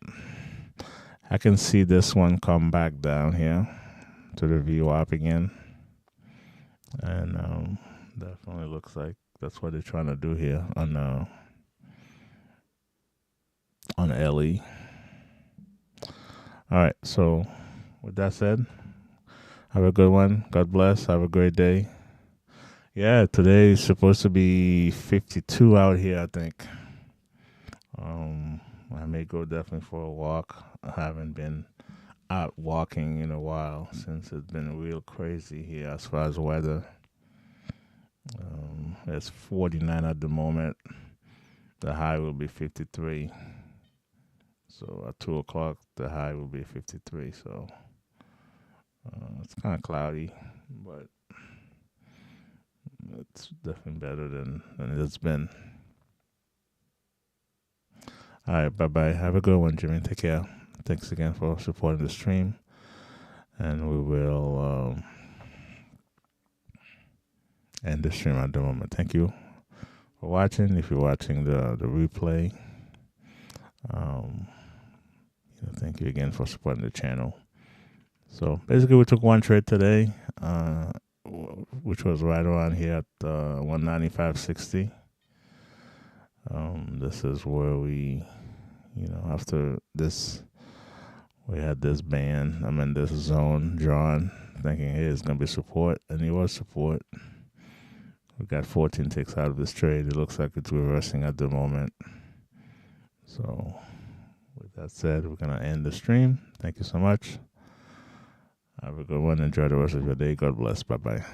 I can see this one come back down here to the VWAP again. And definitely looks like that's what they're trying to do here on LE. All right, so with that said, have a good one. God bless. Have a great day. Yeah, today is supposed to be 52 out here, I think. I may go definitely for a walk. I haven't been out walking in a while since it's been real crazy here as far as weather. It's 49 at the moment. the high will be 53. So at 2 o'clock, the high will be 53. So it's kind of cloudy, but it's definitely better than it's been. All right, bye bye. Have a good one, Jimmy. Take care. Thanks again for supporting the stream, and we will end the stream at the moment. Thank you for watching. If you're watching the replay, thank you again for supporting the channel. So basically, we took one trade today, which was right around here at 195.60. This is where we, after this, we had this band, this zone drawn, thinking, hey, it's going to be support, and it was support. We got 14 ticks out of this trade. It looks like it's reversing at the moment. So with that said, we're going to end the stream. Thank you so much. Have a good one. Enjoy the rest of your day. God bless. Bye-bye.